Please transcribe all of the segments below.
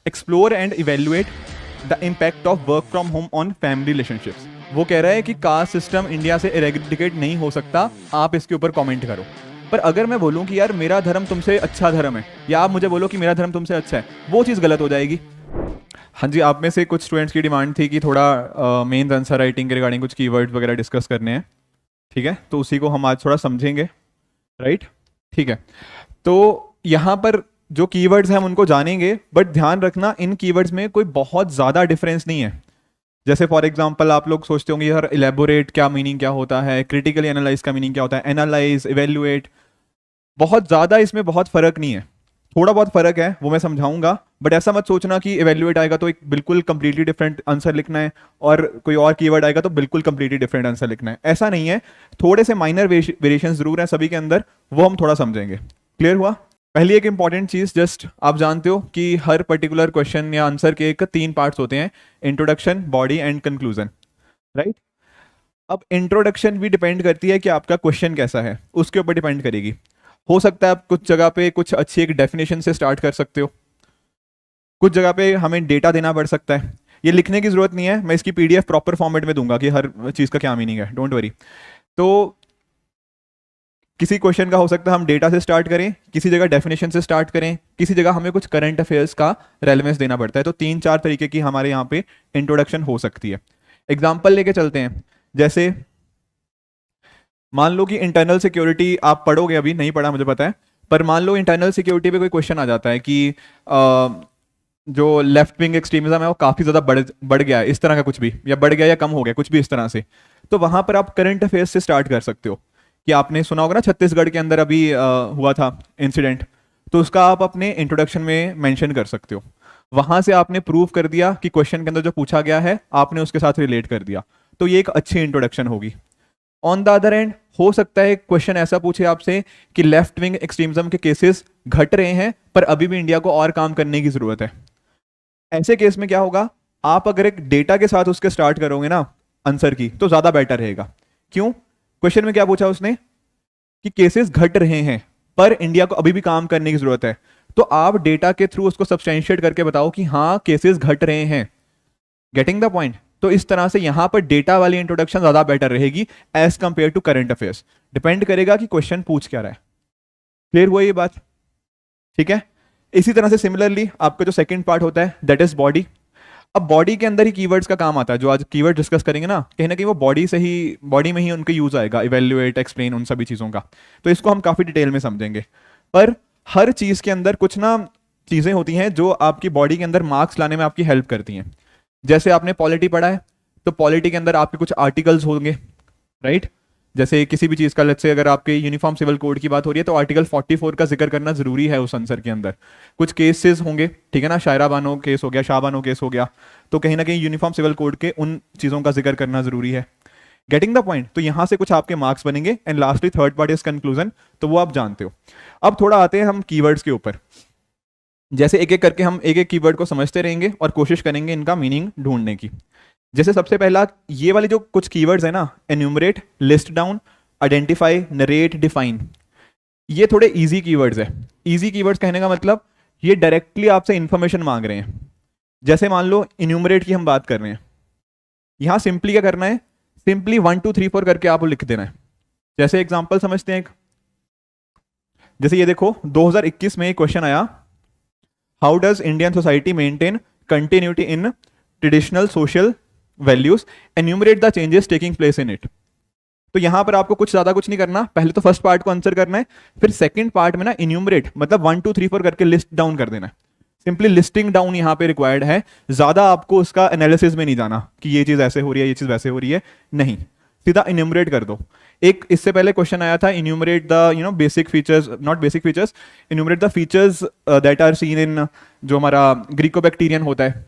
Explore and evaluate the impact of work from home on family relationships. वो कह रहा है कि कास्ट सिस्टम इंडिया से इरेडिकेट नहीं हो सकता, आप इसके ऊपर कमेंट करो। पर अगर मैं बोलूँ कि यार मेरा धर्म तुमसे अच्छा धर्म है, या आप मुझे बोलो कि मेरा धर्म तुमसे अच्छा है, वो चीज़ गलत हो जाएगी। हाँ जी, आप में से कुछ स्टूडेंट्स की डिमांड थी कि थोड़ा मेन आंसर राइटिंग के रिगार्डिंग कुछ कीवर्ड्स वगैरह डिस्कस करने हैं। ठीक है, तो उसी को हम आज थोड़ा समझेंगे, राइट? ठीक है, तो यहाँ पर जो कीवर्ड्स हैं हम उनको जानेंगे, बट ध्यान रखना इन कीवर्ड्स में कोई बहुत ज़्यादा डिफरेंस नहीं है। जैसे फॉर एग्जांपल आप लोग सोचते होंगे यार इलेबोरेट क्या मीनिंग क्या होता है, क्रिटिकली एनालाइज का मीनिंग क्या होता है, एनालाइज, इवेल्युएट, बहुत ज़्यादा इसमें बहुत फ़र्क नहीं है। थोड़ा बहुत फ़र्क है, वो मैं समझाऊंगा, बट ऐसा मत सोचना कि इवेल्युएट आएगा तो एक बिल्कुल कंप्लीटली डिफरेंट आंसर लिखना है और कोई और कीवर्ड आएगा तो बिल्कुल कंप्लीटली डिफरेंट आंसर लिखना है। ऐसा नहीं है, थोड़े से माइनर वेरिएशंस जरूर हैं सभी के अंदर, वो हम थोड़ा समझेंगे। क्लियर हुआ? पहली एक इंपॉर्टेंट चीज़, जस्ट आप जानते हो कि हर पर्टिकुलर क्वेश्चन या आंसर के एक 3 पार्ट्स होते हैं, introduction, body and conclusion, right? अब इंट्रोडक्शन भी डिपेंड करती है कि आपका क्वेश्चन कैसा है, उसके ऊपर डिपेंड करेगी। हो सकता है आप कुछ जगह पे कुछ अच्छी एक डेफिनेशन से स्टार्ट कर सकते हो, कुछ जगह पे हमें डेटा देना पड़ सकता है। ये लिखने की जरूरत नहीं है, मैं इसकी पीडीएफ प्रॉपर फॉर्मेट में दूंगा कि हर चीज़ का क्या मीनिंग है, डोंट वरी। तो किसी क्वेश्चन का हो सकता है हम डेटा से स्टार्ट करें, किसी जगह डेफिनेशन से स्टार्ट करें, किसी जगह हमें कुछ करंट अफेयर्स का रेलेवेंस देना पड़ता है। तो 3-4 तरीके की हमारे यहाँ पे इंट्रोडक्शन हो सकती है। एग्जाम्पल लेके चलते हैं, जैसे मान लो कि इंटरनल सिक्योरिटी आप पढ़ोगे, अभी नहीं पढ़ा मुझे पता है, पर मान लो इंटरनल सिक्योरिटी पे कोई क्वेश्चन आ जाता है कि जो लेफ्ट विंग एक्सट्रीमिज्म है वो काफ़ी ज़्यादा बढ़ गया है, इस तरह का कुछ भी, या बढ़ गया या कम हो गया, कुछ भी इस तरह से। तो वहाँ पर आप करंट अफेयर्स से स्टार्ट कर सकते हो कि आपने सुना होगा ना छत्तीसगढ़ के अंदर अभी हुआ था इंसिडेंट, तो उसका आप अपने इंट्रोडक्शन में मेंशन कर सकते हो। वहाँ से आपने प्रूव कर दिया कि क्वेश्चन के अंदर जो पूछा गया है आपने उसके साथ रिलेट कर दिया, तो ये एक अच्छी इंट्रोडक्शन होगी। ऑन द अदर एंड हो सकता है क्वेश्चन ऐसा पूछे आपसे कि लेफ्ट विंग एक्सट्रीमिज्म के केसेस घट रहे हैं पर अभी भी इंडिया को और काम करने की जरूरत है। ऐसे केस में क्या होगा, आप अगर एक डेटा के साथ उसके स्टार्ट करोगे ना आंसर की, तो ज्यादा बेटर रहेगा। क्यों? क्वेश्चन में क्या पूछा उसने कि केसेस घट रहे हैं पर इंडिया को अभी भी काम करने की जरूरत है, तो आप डेटा के थ्रू उसको सब्सटेंशिएट करके बताओ कि हाँ केसेस घट रहे हैं। Getting the point? तो इस तरह से यहां पर डेटा वाली इंट्रोडक्शन ज्यादा बेटर रहेगी as compare to current affairs. Depend करेगा कि क्वेश्चन पूछ क्या रहा है। क्लियर हुआ ये बात? ठीक है। इसी तरह से सिमिलरली आपका जो सेकंड पार्ट होता है दैट इज बॉडी। अब बॉडी के अंदर ही कीवर्ड्स का काम आता है, जो आज कीवर्ड डिस्कस करेंगे ना कहीं वो बॉडी से ही, बॉडी में ही उनके यूज आएगा, इवेल्युएट, एक्सप्लेन, उन सभी चीज़ों का। तो इसको हम काफ़ी डिटेल में समझेंगे। पर हर चीज़ के अंदर कुछ ना चीज़ें होती हैं जो आपकी बॉडी के अंदर मार्क्स लाने में आपकी हेल्प करती हैं। जैसे आपने पॉलिटी पढ़ा है, तो पॉलिटी के अंदर आपके कुछ आर्टिकल्स होंगे, राइट? जैसे किसी भी चीज़ का, लेट्स से अगर आपके यूनिफॉर्म सिविल कोड की बात हो रही है तो आर्टिकल 44 का जिक्र करना जरूरी है उस आंसर के अंदर। कुछ केसेस होंगे, ठीक है ना, शायरा बानो केस हो गया, शाह बानो केस हो गया, तो कहीं ना कहीं यूनिफॉर्म सिविल कोड के उन चीज़ों का जिक्र करना जरूरी है। Getting the point? तो यहां से कुछ आपके मार्क्स बनेंगे। And lastly third part is conclusion, तो वो आप जानते हो। अब थोड़ा आते हैं हम कीवर्ड्स के ऊपर। जैसे एक एक करके हम एक एक कीवर्ड को समझते रहेंगे और कोशिश करेंगे इनका मीनिंग ढूंढने की। जैसे सबसे पहला ये वाले जो कुछ कीवर्ड्स है ना, enumerate, list down, identify, narrate, define, ये थोड़े इजी कीवर्ड्स है। इजी कीवर्ड्स कहने का मतलब ये डायरेक्टली आपसे इंफॉर्मेशन मांग रहे हैं। जैसे मान लो इन्यूमरेट की हम बात कर रहे हैं, यहां सिंपली क्या करना है, सिंपली 1 2 3 4 करके आपको लिख देना है। जैसे एग्जांपल समझते हैं एक, जैसे ये देखो 2021 में एक क्वेश्चन आया, how does Indian society maintain continuity in traditional social values, enumerate the changes taking place in it. तो यहां पर आपको कुछ ज्यादा कुछ नहीं करना, पहले तो फर्स्ट पार्ट को आंसर करना है, फिर सेकंड पार्ट में ना इन्यूमरेट मतलब 1 2 3 4 करके लिस्ट डाउन कर देना है। सिंपली लिस्टिंग डाउन यहां पे रिक्वायर्ड है, ज्यादा आपको उसका एनालिसिस में नहीं जाना कि ये चीज ऐसे हो रही है, ये चीज वैसे हो रही है, नहीं, सीधा इन्यूमरेट कर दो। एक इससे पहले क्वेश्चन आया था, enumerate the basic features, not basic features, enumerate the features that are seen in, जो हमारा ग्रीको-बैक्टीरियन होता है,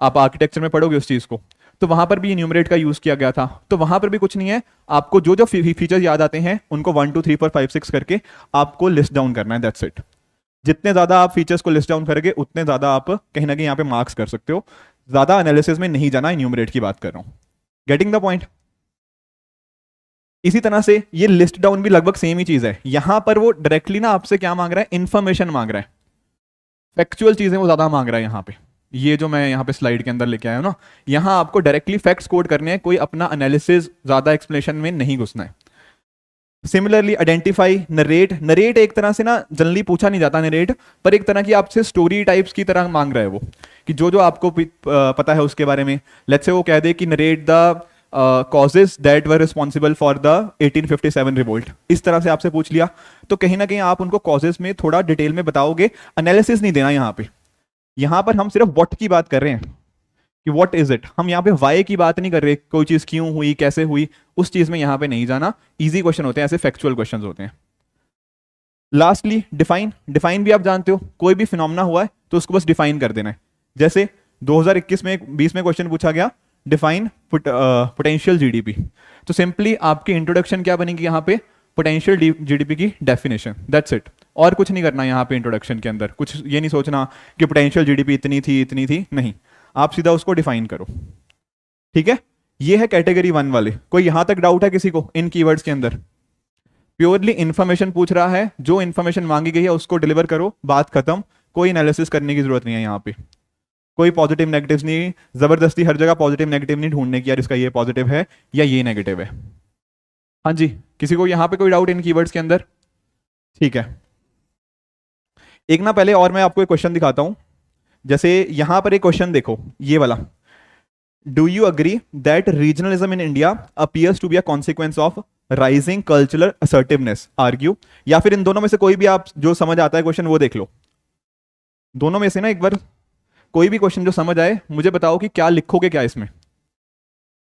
आप आर्किटेक्चर में पढ़ोगे उस चीज को, तो वहां पर भी इन्यूमरेट का यूज किया गया था। तो वहां पर भी कुछ नहीं है, आपको जो जो फीचर्स याद आते हैं उनको 1 2 3 4 5 6 करके आपको लिस्ट डाउन करना है, दैट्स इट। जितने ज्यादा आप फीचर्स को लिस्ट डाउन करोगे उतने ज्यादा आप कहीं ना कहीं यहाँ पे मार्क्स कर सकते हो। ज्यादा एनालिसिस में नहीं जाना, इन्यूमरेट की बात कर रहा हूं। Getting the point? इसी तरह से ये लिस्ट डाउन भी लगभग सेम ही चीज है। यहां पर वो डायरेक्टली ना आपसे क्या मांग रहा है, इंफॉर्मेशन मांग रहा है। फैक्चुअल चीजें वो ज्यादा मांग रहा है यहाँ पे। ये जो मैं यहाँ पे स्लाइड के अंदर लेके आया हूँ ना, यहाँ आपको डायरेक्टली फैक्ट्स कोड करने हैं, कोई अपना एनालिसिस ज्यादा एक्सप्लेनेशन में नहीं घुसना है। सिमिलरली आइडेंटिफाई, नरेट, नरेट एक तरह से ना जनरली पूछा नहीं जाता नरेट, पर एक तरह की आपसे स्टोरी टाइप्स की तरह मांग रहा है वो, कि जो जो आपको पता है उसके बारे में। लेट्स से वो कह दे कि narrate the causes that were responsible for the 1857 revolt, इस तरह से आपसे पूछ लिया, तो कहीं ना कहीं आप उनको कॉजेस में थोड़ा डिटेल में बताओगे, एनालिसिस नहीं देना यहाँ पे। यहाँ पर हम सिर्फ व्हाट की बात कर रहे हैं कि व्हाट इज इट, हम यहाँ पे वाई की बात नहीं कर रहे, कोई चीज क्यों हुई, कैसे हुई, उस चीज में यहाँ पे नहीं जाना। इजी क्वेश्चन होते हैं, ऐसे फैक्चुअल क्वेश्चन होते हैं। लास्टली डिफाइन, डिफाइन भी आप जानते हो, कोई भी फिनोमेना हुआ है तो उसको बस डिफाइन कर देना है। जैसे 2021 में 20 में क्वेश्चन पूछा गया, डिफाइन पोटेंशियल जीडीपी, तो सिंपली आपकी इंट्रोडक्शन क्या बनेगी यहाँ पे, पोटेंशियल जीडीपी की डेफिनेशन, दैट्स इट। और कुछ नहीं करना यहाँ पे इंट्रोडक्शन के अंदर, कुछ ये नहीं सोचना कि पोटेंशियल जीडीपी इतनी थी, नहीं, आप सीधा उसको डिफाइन करो। ठीक है, ये है कैटेगरी 1 वाले। कोई यहां तक डाउट है किसी को इन कीवर्ड्स के अंदर? प्योरली इंफॉर्मेशन पूछ रहा है, जो इंफॉर्मेशन मांगी गई है उसको डिलीवर करो, बात खत्म, कोई एनालिसिस करने की जरूरत नहीं है यहाँ पे, कोई पॉजिटिव नेगेटिव नहीं, जबरदस्ती हर जगह पॉजिटिव नेगेटिव नहीं ढूंढने की, यार इसका ये पॉजिटिव है या ये नेगेटिव है। हाँ जी, किसी को यहाँ पे कोई डाउट इन कीवर्ड्स के अंदर? ठीक है, एक ना पहले और मैं आपको एक क्वेश्चन दिखाता हूं। जैसे यहां पर एक क्वेश्चन देखो, ये वाला, do you agree that regionalism in India appears to be a consequence of rising cultural assertiveness, argue, या फिर इन दोनों में से कोई भी आप जो समझ आता है क्वेश्चन वो देख लो। दोनों में से ना एक बार कोई भी क्वेश्चन जो समझ आए मुझे बताओ कि क्या लिखोगे क्या इसमें।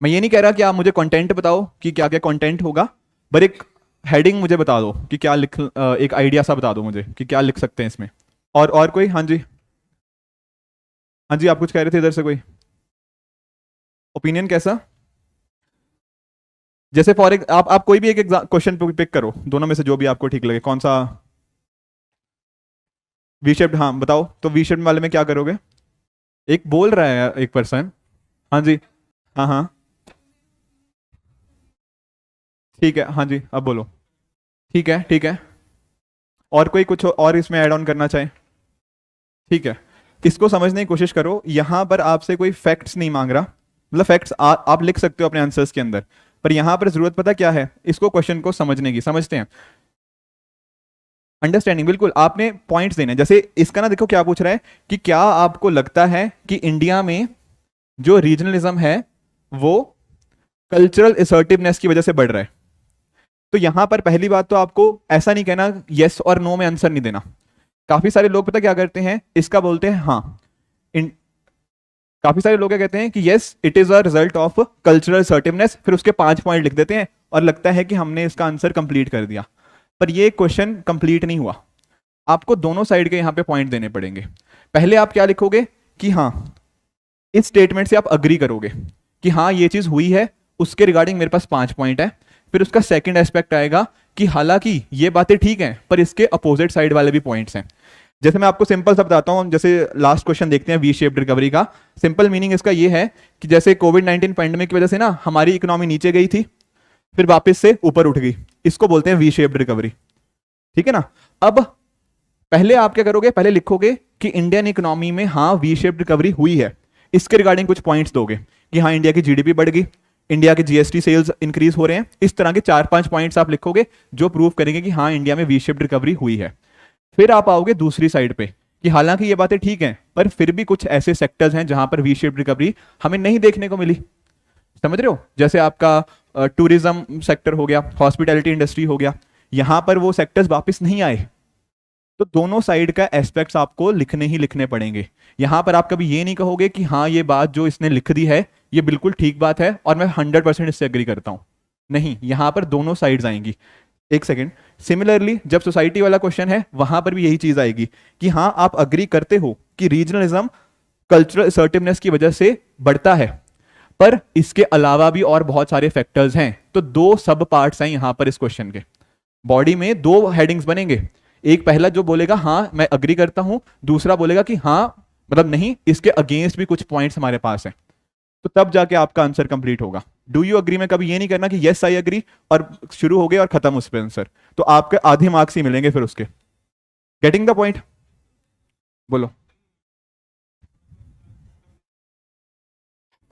मैं ये नहीं कह रहा कि आप मुझे कंटेंट बताओ कि क्या क्या कंटेंट होगा, पर एक हेडिंग मुझे बता दो कि क्या लिख, एक आइडिया सा बता दो मुझे कि क्या लिख सकते हैं इसमें। और कोई? हाँ जी, हाँ जी, आप कुछ कह रहे थे इधर से, कोई ओपिनियन कैसा? जैसे फॉर आप कोई भी एक क्वेश्चन पिक करो, दोनों में से जो भी आपको ठीक लगे, कौन सा? वी शेप्ड, हाँ बताओ, तो वी शेप्ड वाले में क्या करोगे? एक बोल रहा है एक पर्सन। हाँ जी, हाँ हाँ, ठीक है, हाँ जी, अब बोलो। ठीक है, ठीक है, और कोई कुछ और इसमें ऐड ऑन करना चाहे? ठीक है, इसको समझने की कोशिश करो, यहां पर आपसे कोई फैक्ट्स नहीं मांग रहा, मतलब फैक्ट्स आप लिख सकते हो अपने आंसर्स के अंदर, पर यहां पर जरूरत पता क्या है, इसको क्वेश्चन को समझने की, समझते हैं, अंडरस्टैंडिंग। बिल्कुल, आपने पॉइंट्स देने, जैसे इसका ना देखो क्या पूछ रहा है कि क्या आपको लगता है कि इंडिया में जो रीजनलिज्म है वो कल्चरल असर्टिवनेस की वजह से बढ़ रहा है? तो यहां पर पहली बात तो आपको ऐसा नहीं कहना, यस और नो में आंसर नहीं देना। काफी सारे लोग पता क्या करते हैं, इसका बोलते हैं हाँ, काफी सारे लोग क्या कहते हैं कि yes it is a result of cultural assertiveness, फिर उसके 5 पॉइंट लिख देते हैं और लगता है कि हमने इसका आंसर कंप्लीट कर दिया, पर ये क्वेश्चन कंप्लीट नहीं हुआ। आपको दोनों साइड के यहां पे पॉइंट देने पड़ेंगे। पहले आप क्या लिखोगे कि हाँ, इस स्टेटमेंट से आप अग्री करोगे कि हाँ ये चीज हुई है, उसके रिगार्डिंग मेरे पास 5 पॉइंट है। फिर उसका सेकंड एस्पेक्ट आएगा कि हालांकि ये बातें ठीक हैं पर इसके अपोजिट साइड वाले भी पॉइंट्स हैं। जैसे मैं आपको सिंपल सा बताता हूं, जैसे लास्ट क्वेश्चन देखते हैं वी शेप्ड रिकवरी का। सिंपल मीनिंग इसका ये है कि जैसे कोविड-19 पैंडेमिक की वजह से ना हमारी इकोनॉमी नीचे गई थी, फिर वापस से ऊपर उठ गई, इसको बोलते हैं वी शेप्ड रिकवरी। ठीक है ना? अब पहले आप क्या करोगे, पहले लिखोगे कि इंडियन इकोनॉमी में हाँ वी शेप्ड रिकवरी हुई है, इसके रिगार्डिंग कुछ पॉइंट्स दोगे कि हाँ इंडिया की जीडीपी बढ़ गई, इंडिया के जीएसटी सेल्स इंक्रीज हो रहे हैं, इस तरह के 4-5 पॉइंट्स आप लिखोगे जो प्रूव करेंगे कि हाँ इंडिया में वी शेप्ड रिकवरी हुई है। फिर आप आओगे दूसरी साइड पे कि हालांकि ये बातें ठीक हैं पर फिर भी कुछ ऐसे सेक्टर्स हैं जहां पर वी शेप्ड रिकवरी हमें नहीं देखने को मिली। समझ रहे हो? जैसे आपका टूरिज्म सेक्टर हो गया, हॉस्पिटैलिटी इंडस्ट्री हो गया, यहां पर वो सेक्टर्स वापस नहीं आए। तो दोनों साइड का एस्पेक्ट्स आपको लिखने ही लिखने पड़ेंगे। यहां पर आप कभी ये नहीं कहोगे कि हाँ ये बात जो इसने लिख दी है ये बिल्कुल ठीक बात है और मैं 100% इससे एग्री करता हूं। नहीं, यहां पर दोनों साइड्स आएंगी। एक सेकेंड, सिमिलरली जब सोसाइटी वाला क्वेश्चन है वहां पर भी यही चीज आएगी कि हाँ आप अग्री करते हो कि रीजनलिज्म कल्चरल असर्टिवनेस की वजह से बढ़ता है, पर इसके अलावा भी और बहुत सारे फैक्टर्स हैं। तो 2 सब पार्ट्स हैं यहां पर इस क्वेश्चन के। बॉडी में 2 हेडिंग्स बनेंगे, एक पहला जो बोलेगा हाँ मैं अग्री करता हूं, दूसरा बोलेगा कि हाँ मतलब नहीं, इसके अगेंस्ट भी कुछ पॉइंट्स हमारे पास हैं। तो तब जाके आपका आंसर कंप्लीट होगा। डू यू अग्री में कभी ये नहीं करना कि यस आई अग्री और शुरू हो गए और खत्म उस पर आंसर, तो आपके आधे मार्क्स ही मिलेंगे फिर उसके। Getting the point? बोलो।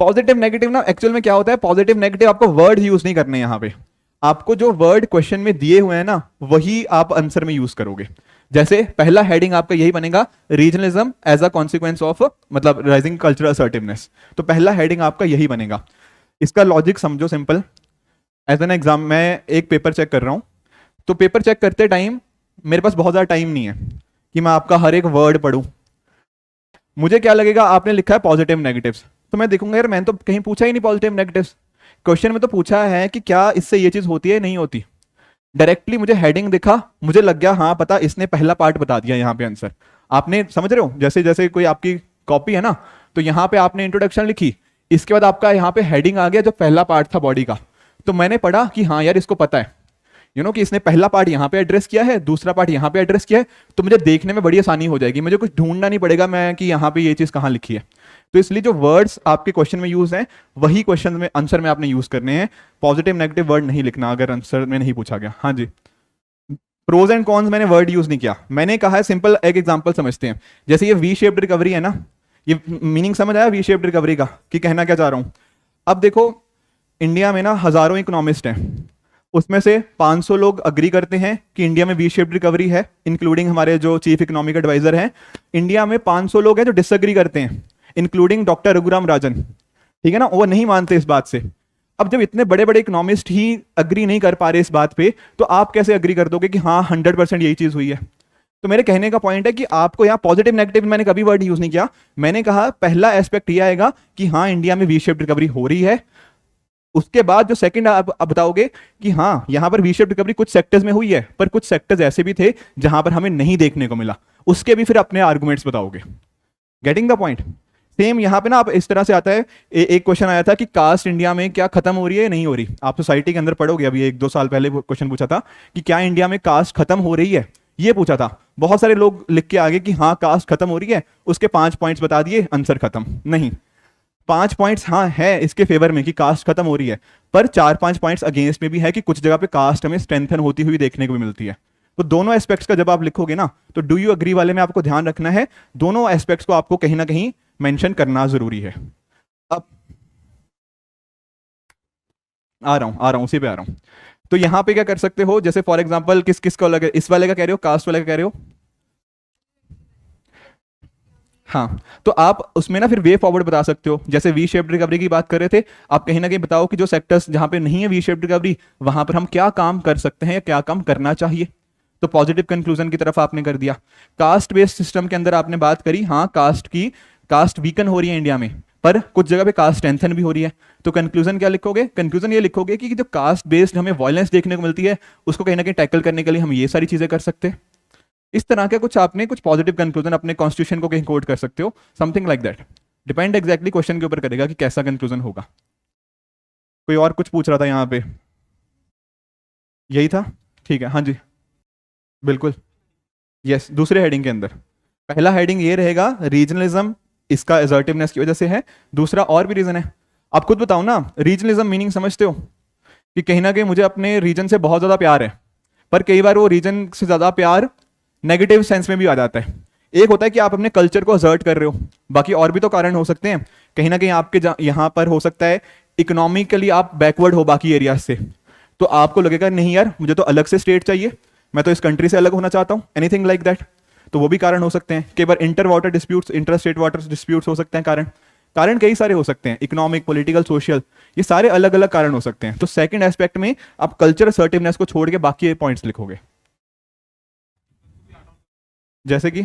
पॉजिटिव नेगेटिव ना एक्चुअल में क्या होता है, पॉजिटिव नेगेटिव आपको वर्ड यूज नहीं करने यहाँ पे, आपको जो वर्ड क्वेश्चन में दिए हुए हैं ना वही आप आंसर में यूज करोगे। जैसे पहला हेडिंग आपका यही बनेगा, regionalism as a consequence of मतलब राइजिंग कल्चरल असर्टिवनेस, तो पहला हेडिंग आपका यही बनेगा। इसका लॉजिक समझो सिंपल। एज एन एग्जाम मैं एक पेपर चेक कर रहा हूं, तो पेपर चेक करते टाइम मेरे पास बहुत ज्यादा टाइम नहीं है कि मैं आपका हर एक वर्ड पढूं। मुझे क्या लगेगा, आपने लिखा है पॉजिटिव नेगेटिव्स, तो मैं देखूंगा यार मैंने तो कहीं पूछा ही नहीं पॉजिटिव नेगेटिव्स, क्वेश्चन में तो पूछा है कि क्या इससे ये चीज होती है नहीं होती। डायरेक्टली मुझे हेडिंग दिखा, मुझे लग गया हाँ पता, इसने पहला पार्ट बता दिया यहाँ पे आंसर। आपने समझ रहे हो, जैसे जैसे कोई आपकी कॉपी है ना, तो यहाँ पे आपने इंट्रोडक्शन लिखी, इसके बाद आपका यहाँ पे हेडिंग आ गया जो पहला पार्ट था बॉडी का, तो मैंने पढ़ा कि हाँ यार इसको पता है कि इसने पहला पार्ट यहाँ पे एड्रेस किया है, दूसरा पार्ट यहाँ पे एड्रेस किया है, तो मुझे देखने में बड़ी आसानी हो जाएगी, मुझे कुछ ढूंढना नहीं पड़ेगा मैं कि यहाँ पे ये चीज कहाँ लिखी है। तो इसलिए जो वर्ड्स आपके क्वेश्चन में यूज हैं वही क्वेश्चन में आंसर में आपने यूज करने हैं, पॉजिटिव नेगेटिव वर्ड नहीं लिखना अगर आंसर में नहीं पूछा गया। हाँ जी, प्रोज एंड कॉन्स मैंने वर्ड यूज नहीं किया, मैंने कहा है सिंपल एक एग्जांपल समझते हैं। जैसे ये वी शेप्ड रिकवरी है ना, ये मीनिंग समझ आया वी शेप्ड रिकवरी का कि कहना क्या चाह रहा हूं। अब देखो इंडिया में ना हजारों इकोनॉमिस्ट हैं, उसमें से 500 लोग अग्री करते हैं कि इंडिया में वी शेप्ड रिकवरी है, इंक्लूडिंग हमारे जो चीफ इकोनॉमिक एडवाइजर हैं। इंडिया में 500 लोग हैं जो डिसएग्री करते हैं, इंक्लूडिंग डॉक्टर रघुराम राजन, ठीक है ना, वो नहीं मानते इस बात से। अब जब इतने बड़े बड़े इकोनॉमिस्ट ही अग्री नहीं कर पा रहे इस बात पे, तो आप कैसे अग्री कर दोगे कि हाँ 100% यही चीज हुई है। तो मेरे कहने का पॉइंट है कि आपको यहाँ पॉजिटिव नेगेटिव मैंने कभी वर्ड यूज नहीं किया, मैंने कहा पहला एस्पेक्ट ये आएगा कि हाँ इंडिया में वी शेप्ड रिकवरी हो रही है, उसके बाद जो सेकंड आप बताओगे कि हाँ यहां पर वी शेप्ड रिकवरी कुछ सेक्टर्स में हुई है, पर कुछ सेक्टर्स ऐसे भी थे जहां पर हमें नहीं देखने को मिला, उसके भी फिर अपने आर्गुमेंट्स बताओगे। Getting the point. सेम यहाँ पे ना आप इस तरह से आता है, एक क्वेश्चन आया था कि कास्ट इंडिया में क्या खत्म हो रही है नहीं हो रही, आप सोसाइटी के अंदर पढ़ोगे, अभी 1-2 साल पहले क्वेश्चन पूछा था कि क्या इंडिया में कास्ट खत्म हो रही है, ये पूछा था। बहुत सारे लोग लिख के आगे कि हाँ कास्ट खत्म हो रही है, उसके 5 पॉइंट्स बता दिए, आंसर खत्म। नहीं, 5 पॉइंट्स हाँ है इसके फेवर में कि कास्ट खत्म हो रही है, पर 4-5 पॉइंट्स अगेंस्ट में भी है कि कुछ जगह पे कास्ट हमें स्ट्रेंथन होती हुई देखने को भी मिलती है। तो दोनों एस्पेक्ट्स का जब आप लिखोगे ना, तो डू यू अग्री वाले में आपको ध्यान रखना है, दोनों एस्पेक्ट्स को आपको कहीं ना कहीं मेंशन करना जरूरी है। अब आ रहा हूं उसी पे आ रहा हूं। तो यहां पे क्या कर सकते हो, जैसे फॉर एग्जांपल किस किस को लगे, इस वाले का कह रहे हो, कास्ट वाले का कह रहे हो, हाँ, तो आप उसमें ना फिर वे फॉरवर्ड बता सकते हो। जैसे वी शेप्ड रिकवरी की बात कर रहे थे, आप कहीं ना कहीं बताओ कि जो सेक्टर्स जहां पे नहीं है वी शेप्ड रिकवरी, वहां पर हम क्या काम कर सकते हैं या क्या काम करना चाहिए, तो पॉजिटिव कंक्लूजन की तरफ आपने कर दिया। कास्ट बेस्ड सिस्टम के अंदर आपने बात करी, हाँ कास्ट वीकन हो रही है इंडिया में, पर कुछ जगह पे कास्ट स्ट्रेंथन भी हो रही है, तो कंक्लूजन क्या लिखोगे, कंक्लूजन ये लिखोगे कि जो कास्ट बेस्ड हमें वायलेंस देखने को मिलती है उसको कहीं ना कहीं टैकल करने के लिए हम ये सारी चीजें कर सकते हैं। इस तरह के कुछ आपने कुछ पॉजिटिव कंक्लूजन अपने कॉन्स्टिट्यूशन को कहीं कोट कर सकते हो, something like that. Depend exactly question के ऊपर करेगा कि कैसा कंक्लूजन होगा। कोई और कुछ पूछ रहा था यहाँ पे, यही था, ठीक है, हाँ जी बिल्कुल, यस। दूसरे हेडिंग के अंदर पहला हेडिंग ये रहेगा रीजनलिज्म, इसका असर्टिवनेस की वजह से है, दूसरा और भी रीजन है। आप खुद बताओ ना, रीजनलिज्म मीनिंग समझते हो कि कहीं ना कहीं मुझे अपने रीजन से बहुत ज्यादा प्यार है, पर कई बार वो रीजन से ज्यादा प्यार नेगेटिव सेंस में भी आ जाता है। एक होता है कि आप अपने कल्चर को असर्ट कर रहे हो, बाकी और भी तो कारण हो सकते हैं, कहीं ना कहीं आपके यहाँ पर हो सकता है इकोनॉमिकली आप बैकवर्ड हो बाकी एरियाज से, तो आपको लगेगा नहीं यार मुझे तो अलग से स्टेट चाहिए, मैं तो इस कंट्री से अलग होना चाहता हूँ, एनीथिंग लाइक दैट। तो वो भी कारण हो सकते हैं। कई बार inter water disputes, inter state water disputes हो सकते हैं, कारण कई सारे हो सकते हैं, इकोनॉमिक, पॉलिटिकल, सोशल, ये सारे अलग अलग कारण हो सकते हैं। तो सेकंड एस्पेक्ट में आप कल्चर असर्टिवनेस को छोड़ के बाकी पॉइंट्स लिखोगे, जैसे कि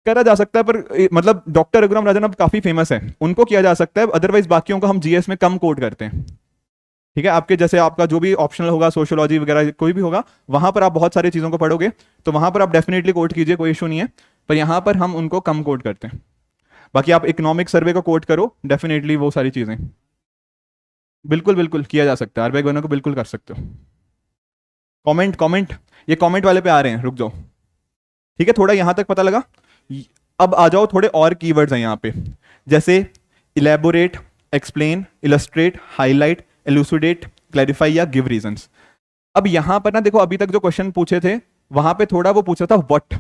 करा जा सकता है, पर मतलब डॉक्टर रघुराम राजन अब काफी फेमस है, उनको किया जा सकता है, अदरवाइज बाकियों को हम जीएस में कम कोट करते हैं। ठीक है, आपके जैसे आपका जो भी ऑप्शनल होगा, सोशियोलॉजी वगैरह कोई भी होगा, वहां पर आप बहुत सारी चीजों को पढ़ोगे, तो वहां पर आप डेफिनेटली कोट कीजिए, कोई इशू नहीं है, पर यहां पर हम उनको कम कोट करते हैं। बाकी आप इकोनॉमिक सर्वे को कोट करो, डेफिनेटली वो सारी चीजें बिल्कुल बिल्कुल किया जा सकता है, आरबीआई गवर्नर को बिल्कुल कर सकते हो। कमेंट ये कमेंट वाले पे आ रहे हैं, रुक जाओ, ठीक है, थोड़ा यहां तक पता लगा। अब आ जाओ, थोड़े और कीवर्ड्स हैं यहाँ पे, जैसे elaborate, explain, illustrate, highlight, elucidate, clarify या गिव रीजंस। अब यहां पर ना देखो, अभी तक जो क्वेश्चन पूछे थे वहां पे थोड़ा वो पूछ रहा था व्हाट,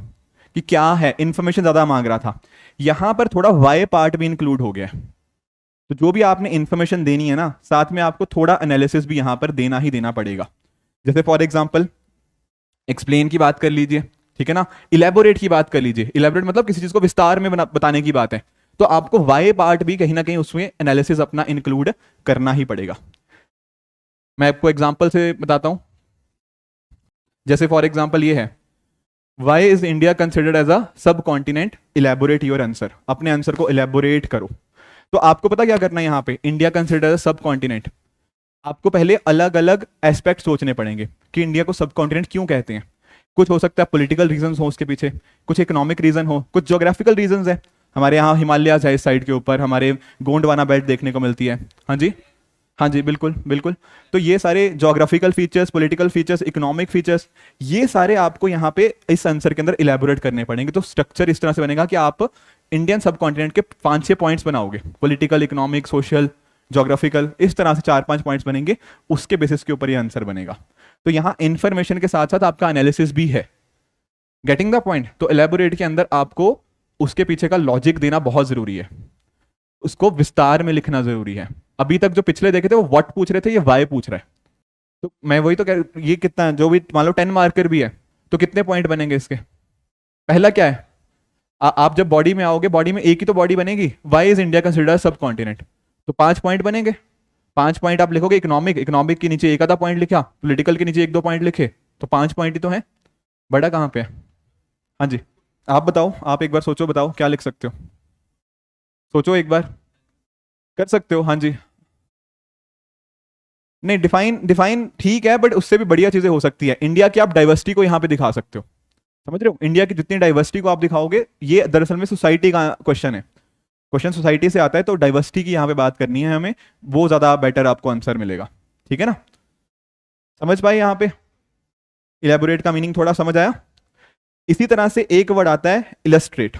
कि क्या है, इंफॉर्मेशन ज्यादा मांग रहा था। यहां पर थोड़ा वाई पार्ट भी इंक्लूड हो गया है। तो जो भी आपने इंफॉर्मेशन देनी है ना, साथ में आपको थोड़ा एनालिसिस भी यहां पर देना ही देना पड़ेगा। जैसे फॉर एग्जाम्पल एक्सप्लेन की बात कर लीजिए, ठीक है ना, इलेबोरेट की बात कर लीजिए। इलेबोरेट मतलब किसी चीज को विस्तार में बताने की बात है, तो आपको वाई पार्ट भी कहीं ना कहीं उसमें एनालिसिस अपना इंक्लूड करना ही पड़ेगा। मैं आपको एग्जांपल से बताता हूं। जैसे फॉर एग्जांपल ये है, why is India considered as a subcontinent, elaborate your answer. अपने आंसर को इलेबोरेट करो। तो आपको पता क्या करना है, यहां पे इंडिया कंसिडर्ड सब कॉन्टिनेंट, आपको पहले अलग अलग एस्पेक्ट सोचने पड़ेंगे कि इंडिया को सब कॉन्टिनेंट क्यों कहते हैं। कुछ हो सकता है पॉलिटिकल रीजंस हो उसके पीछे, कुछ इकोनॉमिक रीजन हो, कुछ ज्योग्राफिकल रीजंस है। हमारे यहाँ हिमालयाज है इस साइड के ऊपर, हमारे गोंडवाना बेल्ट देखने को मिलती है। हाँ जी, हाँ जी, बिल्कुल बिल्कुल। तो ये सारे geographical features, political features, economic features, ये सारे आपको यहाँ पे इस आंसर के अंदर इलेबोरेट करने पड़ेंगे। तो स्ट्रक्चर इस तरह से बनेगा कि आप इंडियन सब कॉन्टिनेंट के 5-6 पॉइंट्स बनाओगे, पॉलिटिकल, इकोनॉमिक, सोशल, ज्योग्राफिकल, इस तरह से 4-5 पॉइंट्स बनेंगे, उसके बेसिस के ऊपर ये आंसर बनेगा। तो यहाँ इंफॉर्मेशन के साथ साथ आपका एनालिसिस भी है। Getting the point? तो एलेबोरेट के अंदर आपको उसके पीछे का लॉजिक देना बहुत जरूरी है, उसको विस्तार में लिखना जरूरी है। अभी तक जो पिछले देखे थे वो व्हाट पूछ रहे थे, ये वाई पूछ रहा है। तो मैं वही तो कह, ये कितना है, जो भी मान लो 10 मार्कर भी है तो कितने पॉइंट बनेंगे इसके? पहला क्या है, आप जब बॉडी में आओगे, बॉडी में एक ही तो बॉडी बनेगी, वाई इज इंडिया कंसिडर्ड सब कॉन्टिनेंट, तो 5 पॉइंट बनेंगे। 5 पॉइंट आप लिखोगे। इकोनॉमिक, इकोनॉमिक के नीचे एक आधा पॉइंट लिखा, पॉलिटिकल के नीचे 1-2 पॉइंट लिखे, तो 5 पॉइंट ही तो है। बड़ा कहाँ पे है? हाँ जी, आप बताओ, आप एक बार सोचो, बताओ क्या लिख सकते हो, सोचो एक बार, कर सकते हो। हाँ जी, नहीं, डिफाइन डिफाइन ठीक है, बट उससे भी बढ़िया चीजें हो सकती है। इंडिया की आप डाइवर्सिटी को यहाँ पे दिखा सकते हो, समझ रहे हो? इंडिया की जितनी डाइवर्सिटी को आप दिखाओगे, ये दरअसल में सोसाइटी का क्वेश्चन है, क्वेश्चन सोसाइटी से आता है, तो डाइवर्सिटी की यहाँ पे बात करनी है हमें, वो ज्यादा बेटर आपको आंसर मिलेगा। ठीक है ना, समझ पाए? यहाँ पे इलेबोरेट का मीनिंग थोड़ा समझ आया? इसी तरह से एक वर्ड आता है इलस्ट्रेट।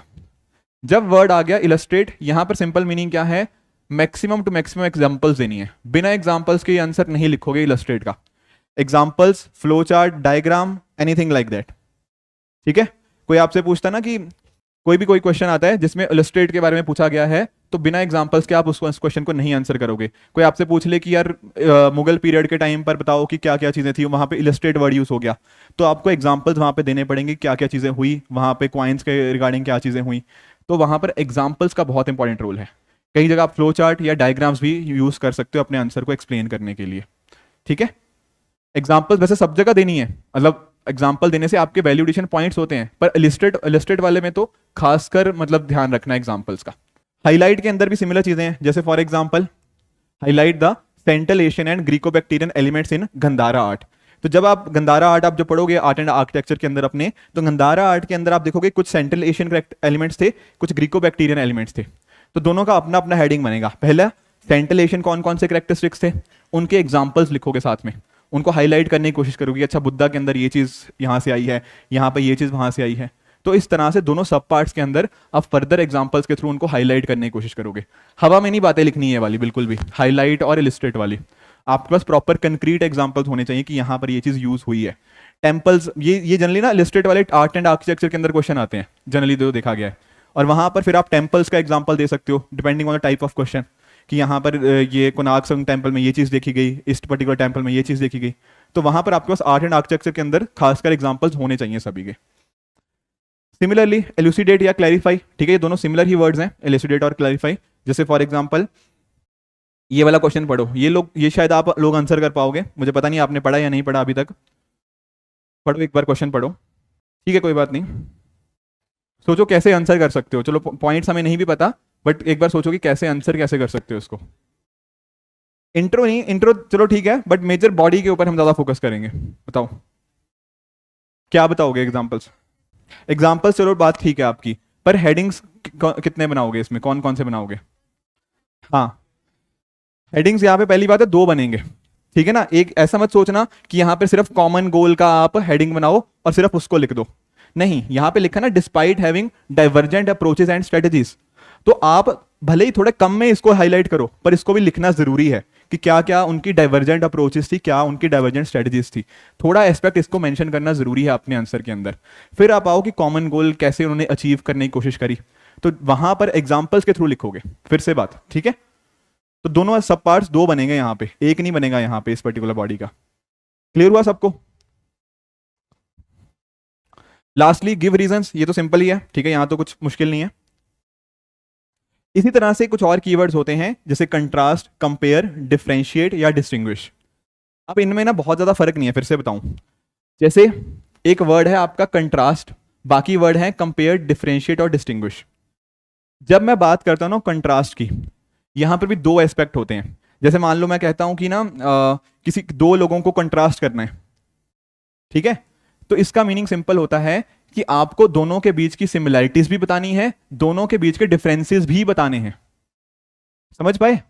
जब वर्ड आ गया इलस्ट्रेट, यहां पर सिंपल मीनिंग क्या है, मैक्सिमम टू मैक्सिमम एग्जांपल्स देनी है। बिना एग्जांपल्स के आंसर नहीं लिखोगे इलस्ट्रेट का। Examples, flow chart, diagram, anything like that. ठीक है, कोई आपसे पूछता ना कि कोई क्वेश्चन आता है जिसमें इलस्ट्रेट के बारे में पूछा गया है, तो बिना एग्जांपल्स के आप उस क्वेश्चन को नहीं आंसर करोगे। कोई आपसे पूछ ले कि यार मुगल पीरियड के टाइम पर बताओ कि क्या क्या चीजें थी, वहां पे इलस्ट्रेट वर्ड यूज हो गया, तो आपको एग्जांपल्स वहां पे देने पड़ेंगे, क्या क्या चीजें हुई वहां पे, क्वाइंस के रिगार्डिंग क्या चीजें हुई। तो वहां पर एग्जाम्पल्स का बहुत इंपॉर्टेंट रोल है। कई जगह आप फ्लो चार्ट या डायग्राम्स भी यूज कर सकते हो अपने आंसर को एक्सप्लेन करने के लिए। ठीक है, एग्जाम्पल्स वैसे सब जगह देनी है, मतलब एग्जाम्पल देने से आपके वैल्यूडेशन पॉइंट्स होते हैं, पर इलिस्ट्रेट वाले में तो खासकर मतलब ध्यान रखना एग्जाम्पल्स का। हाईलाइट के अंदर भी सिमिलर चीजें हैं, जैसे for example highlight the central Asian and Greco Bactrian elements in Gandhara art. तो जब आप गंधारा आर्ट आप जो पढ़ोगे आर्ट एंड आर्किटेक्चर के अंदर अपने, तो गंधारा आर्ट के अंदर आप देखोगे कुछ सेंट्रल एशियन एलिमेंट्स थे, कुछ ग्रीको बैक्टीरियन एलिमेंट्स थे। तो दोनों का अपना अपना हेडिंग बनेगा। पहला सेंट्रल एशियन कौन कौन से कैरेक्टरिस्टिक्स थे, उनके एग्जाम्पल्स लिखोगे, साथ में उनको हाईलाइट करने की कोशिश करोगे। अच्छा, बुद्धा के अंदर ये चीज यहाँ से आई है, यहाँ पे ये चीज वहां से आई है। तो इस तरह से दोनों सब पार्ट्स के अंदर आप फर्दर एग्जांपल्स के थ्रू उनको हाईलाइट करने की कोशिश करोगे। हवा में नहीं बातें लिखनी है वाली, बिल्कुल भी हाईलाइट और इलिस्ट्रेट वाली। आपके पास प्रॉपर कंक्रीट एग्जांपल्स होने चाहिए कि यहाँ पर ये चीज यूज हुई है। टेम्पल्स, ये जनरली ना इलिस्ट्रेट वाले आर्ट एंड आर्किटेक्चर के अंदर क्वेश्चन आते हैं, जनरली जो देखा गया है। और वहां पर फिर आप टेम्पल्स का एग्जाम्पल दे सकते हो depending on the type of question, कि यहाँ पर ये कोणार्क सन टेम्पल में ये चीज देखी गई, इस पर्टिकुलर टेम्पल में ये चीज देखी गई। तो वहां पर आपके पास आर्ट एंड आर्किटेक्चर के अंदर खासकर एग्जांपल्स होने चाहिए सभी के। सिमिलरली एलुसिडेट या क्लैरिफाई, ठीक है, ये दोनों सिमिलर ही वर्ड्स हैं, एलुसिडेट और क्लैरिफाई। जैसे फॉर एग्जांपल ये वाला क्वेश्चन पढ़ो, ये शायद आप लोग आंसर कर पाओगे, मुझे पता नहीं आपने पढ़ा या नहीं पढ़ा अभी तक। पढ़ो एक बार, क्वेश्चन पढ़ो, ठीक है, कोई बात नहीं। सोचो कैसे आंसर कर सकते हो। चलो पॉइंट्स हमें नहीं भी पता, बट एक बार सोचो कि कैसे आंसर कैसे कर सकते हो इसको। इंट्रो नहीं, इंट्रो चलो ठीक है, बट मेजर बॉडी के ऊपर हम ज्यादा फोकस करेंगे। बताओ क्या बताओगे एग्जांपल्स? एग्जांपल्स चलो बात ठीक है आपकी, पर हेडिंग्स कितने बनाओगे इसमें, कौन कौन से बनाओगे? हाँ, हेडिंग्स यहाँ पे पहली बात है 2 बनेंगे, ठीक है ना। एक ऐसा मत सोचना कि यहाँ पे सिर्फ कॉमन गोल का आप हेडिंग बनाओ और सिर्फ उसको लिख दो, नहीं, यहाँ पे लिखा ना despite having divergent approaches and strategies. तो आप भले ही थोड़े कम में इसको हाईलाइट करो, पर इसको भी लिखना जरूरी है कि क्या क्या उनकी डाइवर्जेंट अप्रोचेस थी, क्या उनकी डाइवर्जेंट स्ट्रेटजीज थी। थोड़ा एस्पेक्ट इसको मेंशन करना जरूरी है अपने आंसर के अंदर। फिर आप आओ कि कॉमन गोल कैसे उन्होंने अचीव करने की कोशिश करी, तो वहां पर एग्जाम्पल्स के थ्रू लिखोगे। फिर से बात ठीक है, तो दोनों सब पार्ट्स दो बनेंगे यहाँ पे, एक नहीं बनेगा यहाँ पे इस पर्टिकुलर बॉडी का। क्लियर हुआ सबको? लास्टली गिव रीजंस, ये तो सिंपल ही है, ठीक है, यहां तो कुछ मुश्किल नहीं है। इसी तरह से कुछ और कीवर्ड्स होते हैं जैसे कंट्रास्ट, कंपेयर, डिफरेंशिएट या डिस्टिंग्विश। अब इनमें ना बहुत ज्यादा फर्क नहीं है, फिर से बताऊं। जैसे एक वर्ड है आपका कंट्रास्ट, बाकी वर्ड है कंपेयर, डिफरेंशिएट और डिस्टिंग्विश। जब मैं बात करता हूं ना कंट्रास्ट की, यहां पर भी दो एस्पेक्ट होते हैं। जैसे मान लो मैं कहता हूं कि ना किसी दो लोगों को कंट्रास्ट करना है, ठीक है, तो इसका मीनिंग सिंपल होता है कि आपको दोनों के बीच की सिमिलैरिटीज भी बतानी है, दोनों के बीच के डिफरेंसेस भी बताने हैं। समझ पाए?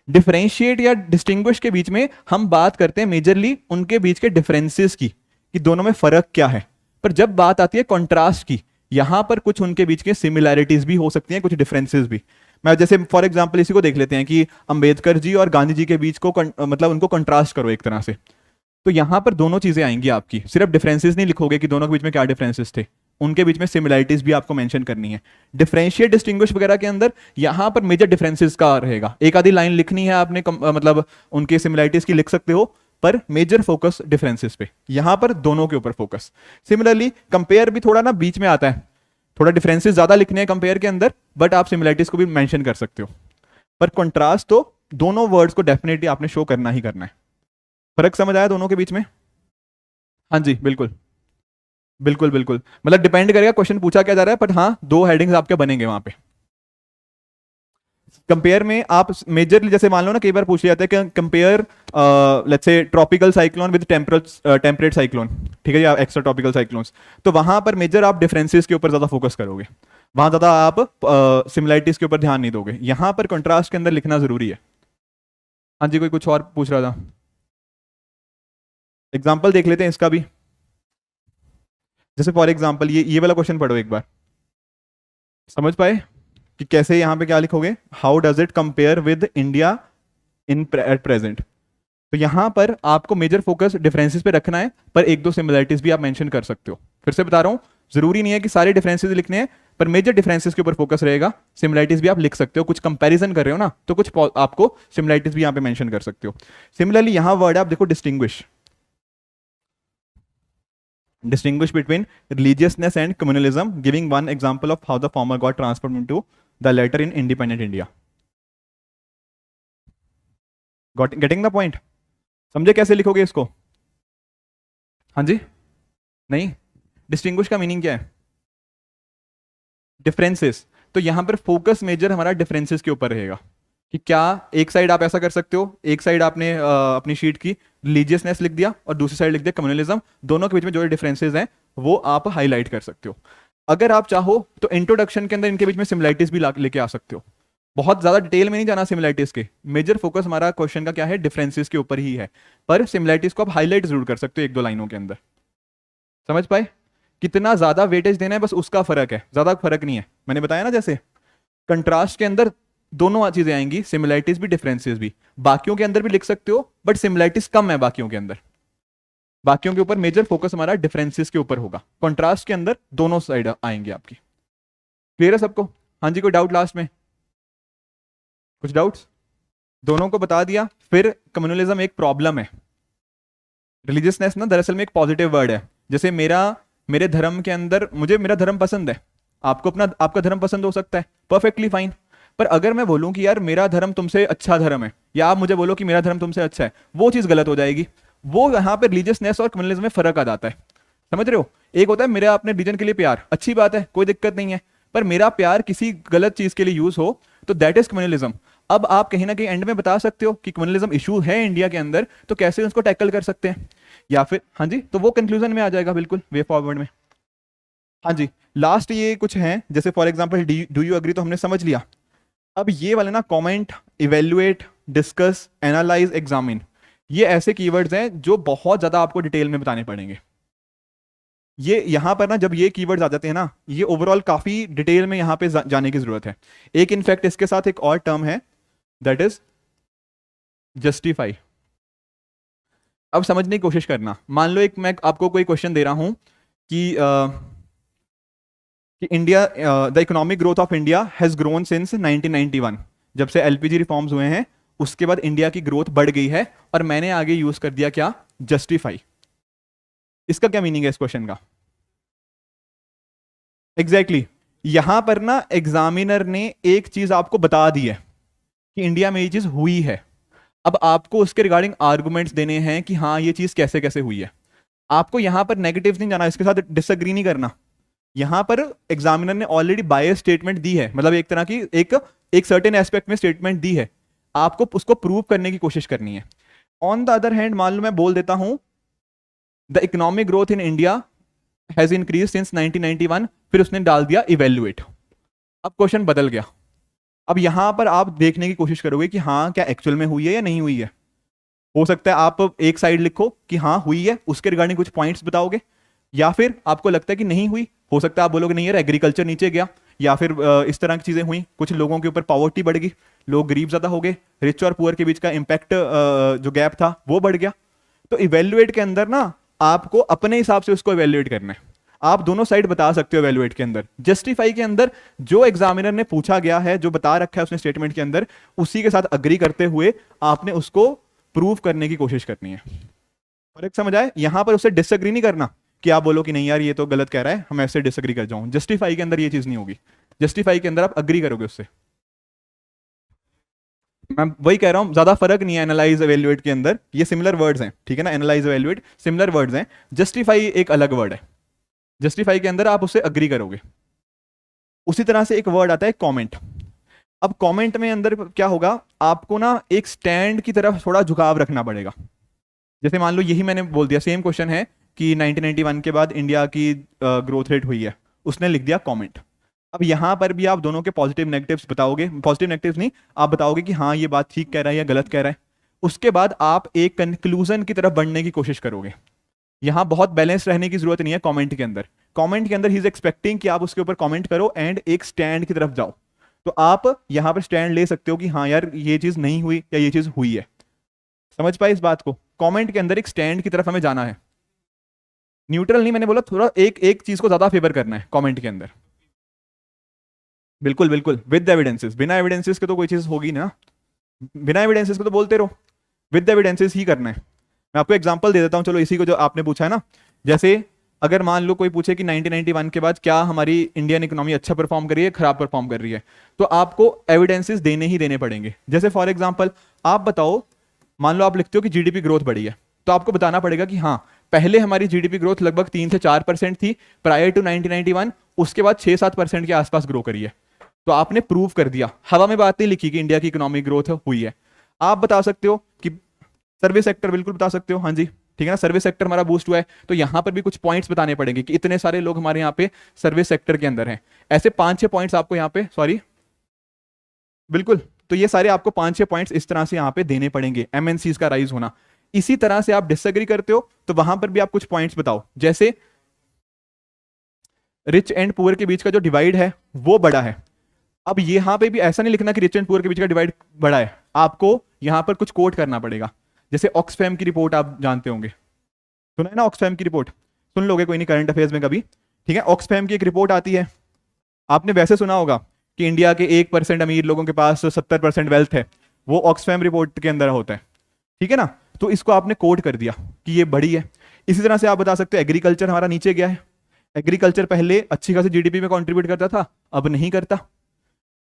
डिफरेंशिएट या डिस्टिंग्विश के बीच में हम बात करते हैं मेजरली उनके बीच के डिफरेंसेस की, कि दोनों में फर्क क्या है। पर जब बात आती है कॉन्ट्रास्ट की, यहां पर कुछ उनके बीच के सिमिलैरिटीज भी हो सकती हैं, कुछ डिफरेंसेस भी। मैं जैसे फॉर एग्जांपल इसी को देख लेते हैं कि अंबेडकर जी और गांधी जी के बीच को मतलब उनको कंट्रास्ट करो एक तरह से, तो यहां पर दोनों चीजें आएंगी आपकी। सिर्फ डिफरेंसेस नहीं लिखोगे कि दोनों के बीच में क्या डिफरेंसेस थे, उनके बीच में सिमिलैरिटीज भी आपको मेंशन करनी है। डिफरेंशिएट, डिस्टिंग्विश वगैरह के अंदर यहां पर मेजर डिफरेंसेस का रहेगा। एक आधी लाइन लिखनी है आपने मतलब उनके सिमिलैरिटीज की लिख सकते हो, पर मेजर फोकस डिफरेंसेस पे, यहां पर दोनों के ऊपर फोकस। सिमिलरली कंपेयर भी थोड़ा ना बीच में आता है, थोड़ा डिफरेंसेस ज्यादा लिखने हैं कंपेयर के अंदर, बट आप सिमिलैरिटीज को भी मेंशन कर सकते हो। पर कंट्रास्ट तो दोनों वर्ड्स को डेफिनेटली आपने शो करना ही करना है। फर्क समझ आया दोनों के बीच में? हाँ जी बिल्कुल बिल्कुल बिल्कुल, मतलब डिपेंड करेगा क्वेश्चन पूछा क्या जा रहा है, बट हाँ दो हेडिंग्स आपके बनेंगे वहां पे। कंपेयर में आप मेजरली जैसे मान लो ना, कई बार पूछ लिया जाता है कि compare let's say tropical cyclone with temperate cyclone, ठीक है, या एक्स्ट्रा ट्रॉपिकल साइक्लोन्स, तो वहां पर मेजर आप डिफरेंसेस के ऊपर ज्यादा फोकस करोगे, वहां ज्यादा आप सिमिलैरिटीज के ऊपर ध्यान नहीं दोगे। यहां पर कंट्रास्ट के अंदर लिखना जरूरी है। हाँ जी, कोई कुछ और पूछ रहा था? एग्जाम्पल देख लेते हैं इसका भी। जैसे फॉर एग्जाम्पल ये वाला क्वेश्चन पढ़ो एक बार, समझ पाए कि कैसे यहां पे क्या लिखोगे? How does it compare with India in at present. तो यहां पर आपको मेजर फोकस डिफरेंसेस पे रखना है, पर एक दो सिमिलरिटीज भी आप मेंशन कर सकते हो। फिर से बता रहा हूं, जरूरी नहीं है कि सारे डिफरेंसेस लिखने हैं, पर मेजर डिफरेंसेस के ऊपर फोकस रहेगा। सिमिलरिटीज भी आप लिख सकते हो, कुछ कंपैरिजन कर रहे हो ना, तो कुछ आपको सिमिलरिटीज भी यहां पे मेंशन कर सकते हो। सिमिलरली यहां वर्ड आप देखो distinguish, distinguish between religiousness and communalism, giving one example of how the former got transformed into the latter in independent India. Getting the point? समझे कैसे लिखोगे इसको? हाँ जी, नहीं, डिस्टिंग्विश का मीनिंग क्या है? डिफरेंसेस। तो यहां पर फोकस मेजर हमारा डिफरेंसेस के ऊपर रहेगा, कि क्या एक साइड आप ऐसा कर सकते हो, एक साइड आपने अपनी शीट की रिलीजियसनेस लिख दिया और दूसरी साइड लिख दिया कम्युनलिज्म, दोनों के बीच में जो डिफरेंसेस हैं वो आप हाईलाइट कर सकते हो। अगर आप चाहो तो इंट्रोडक्शन के अंदर इनके बीच में सिमिलरिटीज भी लेके आ सकते हो। बहुत ज्यादा डिटेल में नहीं जाना सिमिलरिटीज के, मेजर फोकस हमारा क्वेश्चन का क्या है? डिफरेंसेस के ऊपर ही है, पर सिमिलरिटीज को आप हाईलाइट जरूर कर सकते हो एक दो लाइनों के अंदर। समझ पाए? कितना ज्यादा वेटेज देना है बस उसका फर्क है, ज्यादा फर्क नहीं है। मैंने बताया ना, जैसे कंट्रास्ट के अंदर दोनों चीजें आएंगी, सिमिलरिटीज भी डिफरेंसेस भी। बाकियों के अंदर भी लिख सकते हो, बट सिमिलरिटीज कम है बाकियों के अंदर। बाकियों के ऊपर मेजर फोकस हमारा डिफरेंसेस के ऊपर होगा, कंट्रास्ट के अंदर दोनों साइड आएंगे आपकी। क्लियर है सबको? हाँ जी, कोई डाउट लास्ट में? कुछ डाउट्स? दोनों को बता दिया। फिर कम्युनलिज्म एक प्रॉब्लम है, रिलीजियसनेस ना दरअसल में एक पॉजिटिव वर्ड है। जैसे मेरे धर्म के अंदर, मुझे मेरा धर्म पसंद है, आपको आपका धर्म पसंद हो सकता है, परफेक्टली फाइन। पर अगर मैं बोलूं कि यार मेरा धर्म तुमसे अच्छा धर्म है, या आप मुझे बोलो कि मेरा धर्म तुमसे अच्छा है, वो चीज गलत हो जाएगी। वो यहाँ पे रिलीजियसनेस और कम्युनलिज्म में फर्क आ जाता है। समझ रहे हो? एक होता है मेरा अपने रिलीजन के लिए प्यार, अच्छी बात है, कोई दिक्कत नहीं है, पर मेरा प्यार किसी गलत चीज के लिए यूज हो तो दैट इज कम्युनलिज्म। अब आप कहीं ना कहीं एंड में बता सकते हो कि कम्युनलिज्म इशू है इंडिया के अंदर, तो कैसे उसको टैकल कर सकते हैं, या फिर हाँ जी, तो वो कंक्लूजन में आ जाएगा बिल्कुल वे फॉरवर्ड में। हाँ जी, लास्ट ये कुछ है, जैसे for example do you agree, तो हमने समझ लिया। अब ये वाले ना comment, evaluate, discuss, analyse, examine, ये ऐसे कीवर्ड्स हैं जो बहुत ज्यादा आपको डिटेल में बताने पड़ेंगे। ये यहां पर ना जब ये कीवर्ड्स आ जाते हैं ना, ये ओवरऑल काफी डिटेल में यहां पे जाने की जरूरत है। एक इनफैक्ट इसके साथ एक और टर्म है, दैट इज जस्टिफाई। अब समझने की कोशिश करना, मान लो एक मैं आपको कोई क्वेश्चन दे रहा हूं कि India, the economic growth of India has grown since 1991, जब से एलपीजी रिफॉर्म्स हुए हैं उसके बाद इंडिया की ग्रोथ बढ़ गई है, और मैंने आगे यूज कर दिया क्या, जस्टिफाई। इसका क्या मीनिंग है इस क्वेश्चन का? एग्जैक्टली यहां पर ना एग्जामिनर ने एक चीज आपको बता दी है कि इंडिया में ये चीज हुई है। अब आपको उसके रिगार्डिंग आर्गुमेंट्स देने हैं कि हाँ ये चीज कैसे कैसे हुई है। आपको यहां पर नेगेटिव नहीं जाना, इसके साथ डिसएग्री नहीं करना। यहां पर एग्जामिनर ने ऑलरेडी बायस स्टेटमेंट दी है, मतलब एक तरह की एक सर्टेन एस्पेक्ट में स्टेटमेंट दी है, आपको उसको प्रूव करने की कोशिश करनी है। ऑन द अदर हैंड मान लो मैं बोल देता हूं the economic growth in India has increase since 1991, फिर उसने डाल दिया इवेल्युएट। अब क्वेश्चन बदल गया। अब यहां पर आप देखने की कोशिश करोगे कि हाँ क्या एक्चुअल में हुई है या नहीं हुई है। हो सकता है आप एक साइड लिखो कि हाँ हुई है, उसके रिगार्डिंग कुछ पॉइंट्स बताओगे, या फिर आपको लगता है कि नहीं हुई। हो सकता है आप बोलोगे नहीं यार एग्रीकल्चर नीचे गया, या फिर इस तरह की चीजें हुई, कुछ लोगों के ऊपर पॉवर्टी बढ़ गई, लोग गरीब ज्यादा हो गए, रिच और पुअर के बीच का इंपैक्ट जो गैप था वो बढ़ गया। तो इवेल्युएट के अंदर ना आपको अपने हिसाब से उसको इवेल्युएट करना है। आप दोनों साइड बता सकते हो इवेल्युएट के अंदर। जस्टिफाई के अंदर जो एग्जामिनर ने पूछा गया है, जो बता रखा है उसने स्टेटमेंट के अंदर, उसी के साथ अग्री करते हुए आपने उसको प्रूव करने की कोशिश करनी है। फर्क समझ आए? यहां पर उससे डिसएग्री नहीं करना कि आप बोलो कि नहीं यार ये तो गलत कह रहा है, हम ऐसे डिसएग्री कर जाऊं। जस्टिफाई के अंदर ये चीज नहीं होगी। जस्टिफाई के अंदर आप अग्री करोगे उससे। मैं वही कह रहा हूं, ज्यादा फर्क नहीं है एनालाइज एवेल्युएट के अंदर, ये सिमिलर वर्ड्स हैं, ठीक है ना। एनालाइज एवेल्युएट सिमिलर वर्ड्स हैं, जस्टिफाई एक अलग वर्ड है। जस्टिफाई के अंदर आप उससे अग्री करोगे। उसी तरह से एक वर्ड आता है कमेंट। अब कमेंट में अंदर क्या होगा, आपको ना एक स्टैंड की तरफ थोड़ा झुकाव रखना पड़ेगा। जैसे मान लो यही मैंने बोल दिया, सेम क्वेश्चन है कि 1991 के बाद इंडिया की ग्रोथ रेट हुई है, उसने लिख दिया कमेंट। अब यहां पर भी आप दोनों के पॉजिटिव नेगेटिव्स बताओगे, पॉजिटिव नेगेटिव्स नहीं, आप बताओगे कि हाँ ये बात ठीक कह रहा है या गलत कह रहा है। उसके बाद आप एक कंक्लूजन की तरफ बढ़ने की कोशिश करोगे। यहां बहुत बैलेंस रहने की जरूरत नहीं है कमेंट के अंदर। कमेंट के अंदर ही इज एक्सपेक्टिंग कि आप उसके ऊपर कमेंट करो एंड एक स्टैंड की तरफ जाओ। तो आप यहां पर स्टैंड ले सकते हो कि हाँ यार ये चीज नहीं हुई या ये चीज हुई है। समझ पाए इस बात को? कमेंट के अंदर एक स्टैंड की तरफ हमें जाना है, न्यूट्रल नहीं। मैंने बोला थोड़ा एक एक चीज को ज्यादा फेवर करना है कमेंट के अंदर। बिल्कुल बिल्कुल, विद एविडेंसेस। बिना एविडेंसेस के तो कोई चीज होगी ना, बिना एविडेंसेस के तो बोलते रहो, विद एविडेंसेस ही करना है। मैं आपको एग्जांपल दे देता हूं, चलो इसी को जो आपने पूछा है ना। जैसे अगर मान लो कोई पूछे कि 1991 के बाद क्या हमारी इंडियन इकोनॉमी अच्छा परफॉर्म कर रही है, खराब परफॉर्म कर रही है, तो आपको एविडेंसेस देने ही देने पड़ेंगे। जैसे फॉर एग्जांपल आप बताओ, मान लो आप लिखते हो कि जीडीपी ग्रोथ बढ़ी है, तो आपको बताना पड़ेगा कि हाँ पहले हमारी जीडीपी ग्रोथ लगभग 3 से 4% थी प्रायर टू 1991, उसके बाद 6-7% के आसपास ग्रो करी है। तो आपने प्रूव कर दिया, हवा में बात नहीं लिखी कि इंडिया की इकोनॉमिक ग्रोथ हुई है। आप बता सकते हो कि सर्विस सेक्टर, बिल्कुल बता सकते हो, हाँ जी ठीक है ना, सर्विस सेक्टर हमारा बूस्ट हुआ है, तो यहां पर भी कुछ पॉइंट्स बताने पड़ेंगे कि इतने सारे लोग हमारे यहाँ पे सर्विस सेक्टर के अंदर हैं। ऐसे 5-6 पॉइंट्स आपको यहाँ पे, सॉरी बिल्कुल, तो ये सारे आपको 5-6 पॉइंट्स इस तरह से यहाँ पे देने पड़ेंगे, एमएनसीज का राइज होना। इसी तरह से आप डिसएग्री करते हो तो वहां पर भी आप कुछ पॉइंट्स बताओ, जैसे रिच एंड पुअर के बीच का जो डिवाइड है वो बड़ा है। अब यहां पे भी ऐसा नहीं लिखना कि रिच एंड पुअर के बीच का डिवाइड बड़ा है, आपको यहां पर कुछ कोट करना पड़ेगा। जैसे ऑक्सफैम की रिपोर्ट आप जानते होंगे, सुना है ना ऑक्सफैम की रिपोर्ट, सुन लोगे कोई नहीं करंट अफेयर्स में कभी, ठीक है। ऑक्सफैम की एक रिपोर्ट आती है, आपने वैसे सुना होगा कि इंडिया के 1% अमीर लोगों के पास 70% वेल्थ है, वो ऑक्सफैम रिपोर्ट के अंदर होता है, ठीक है ना। तो इसको आपने कोट कर दिया कि ये बड़ी है। इसी तरह से आप बता सकते हो एग्रीकल्चर हमारा नीचे गया है, एग्रीकल्चर पहले अच्छी खासी जीडीपी में कंट्रीब्यूट करता था, अब नहीं करता।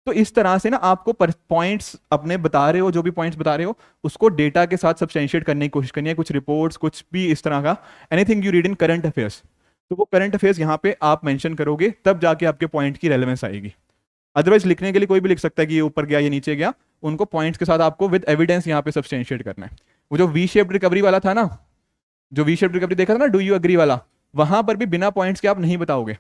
तो इस तरह से ना आपको पॉइंट्स अपने बता रहे हो, जो भी पॉइंट्स बता रहे हो उसको डेटा के साथ सब्सटेंशिएट करने की कोशिश करनी है, कुछ रिपोर्ट्स, कुछ भी इस तरह का, anything you read in current affairs, तो वो करंट अफेयर्स यहाँ पे आप मेंशन करोगे, तब जाके आपके पॉइंट की रेलेवेंस आएगी। अदरवाइज लिखने के लिए कोई भी लिख सकता है कि ये ऊपर गया ये नीचे गया, उनको पॉइंट्स के साथ आपको विद एविडेंस यहाँ पे सब्सटेंशिएट करना है। वो जो वी शेप्ड रिकवरी वाला था ना, जो वी शेप्ड रिकवरी देखा था ना, डू यू एग्री वाला, वहां पर भी बिना पॉइंट्स के आप नहीं बताओगे।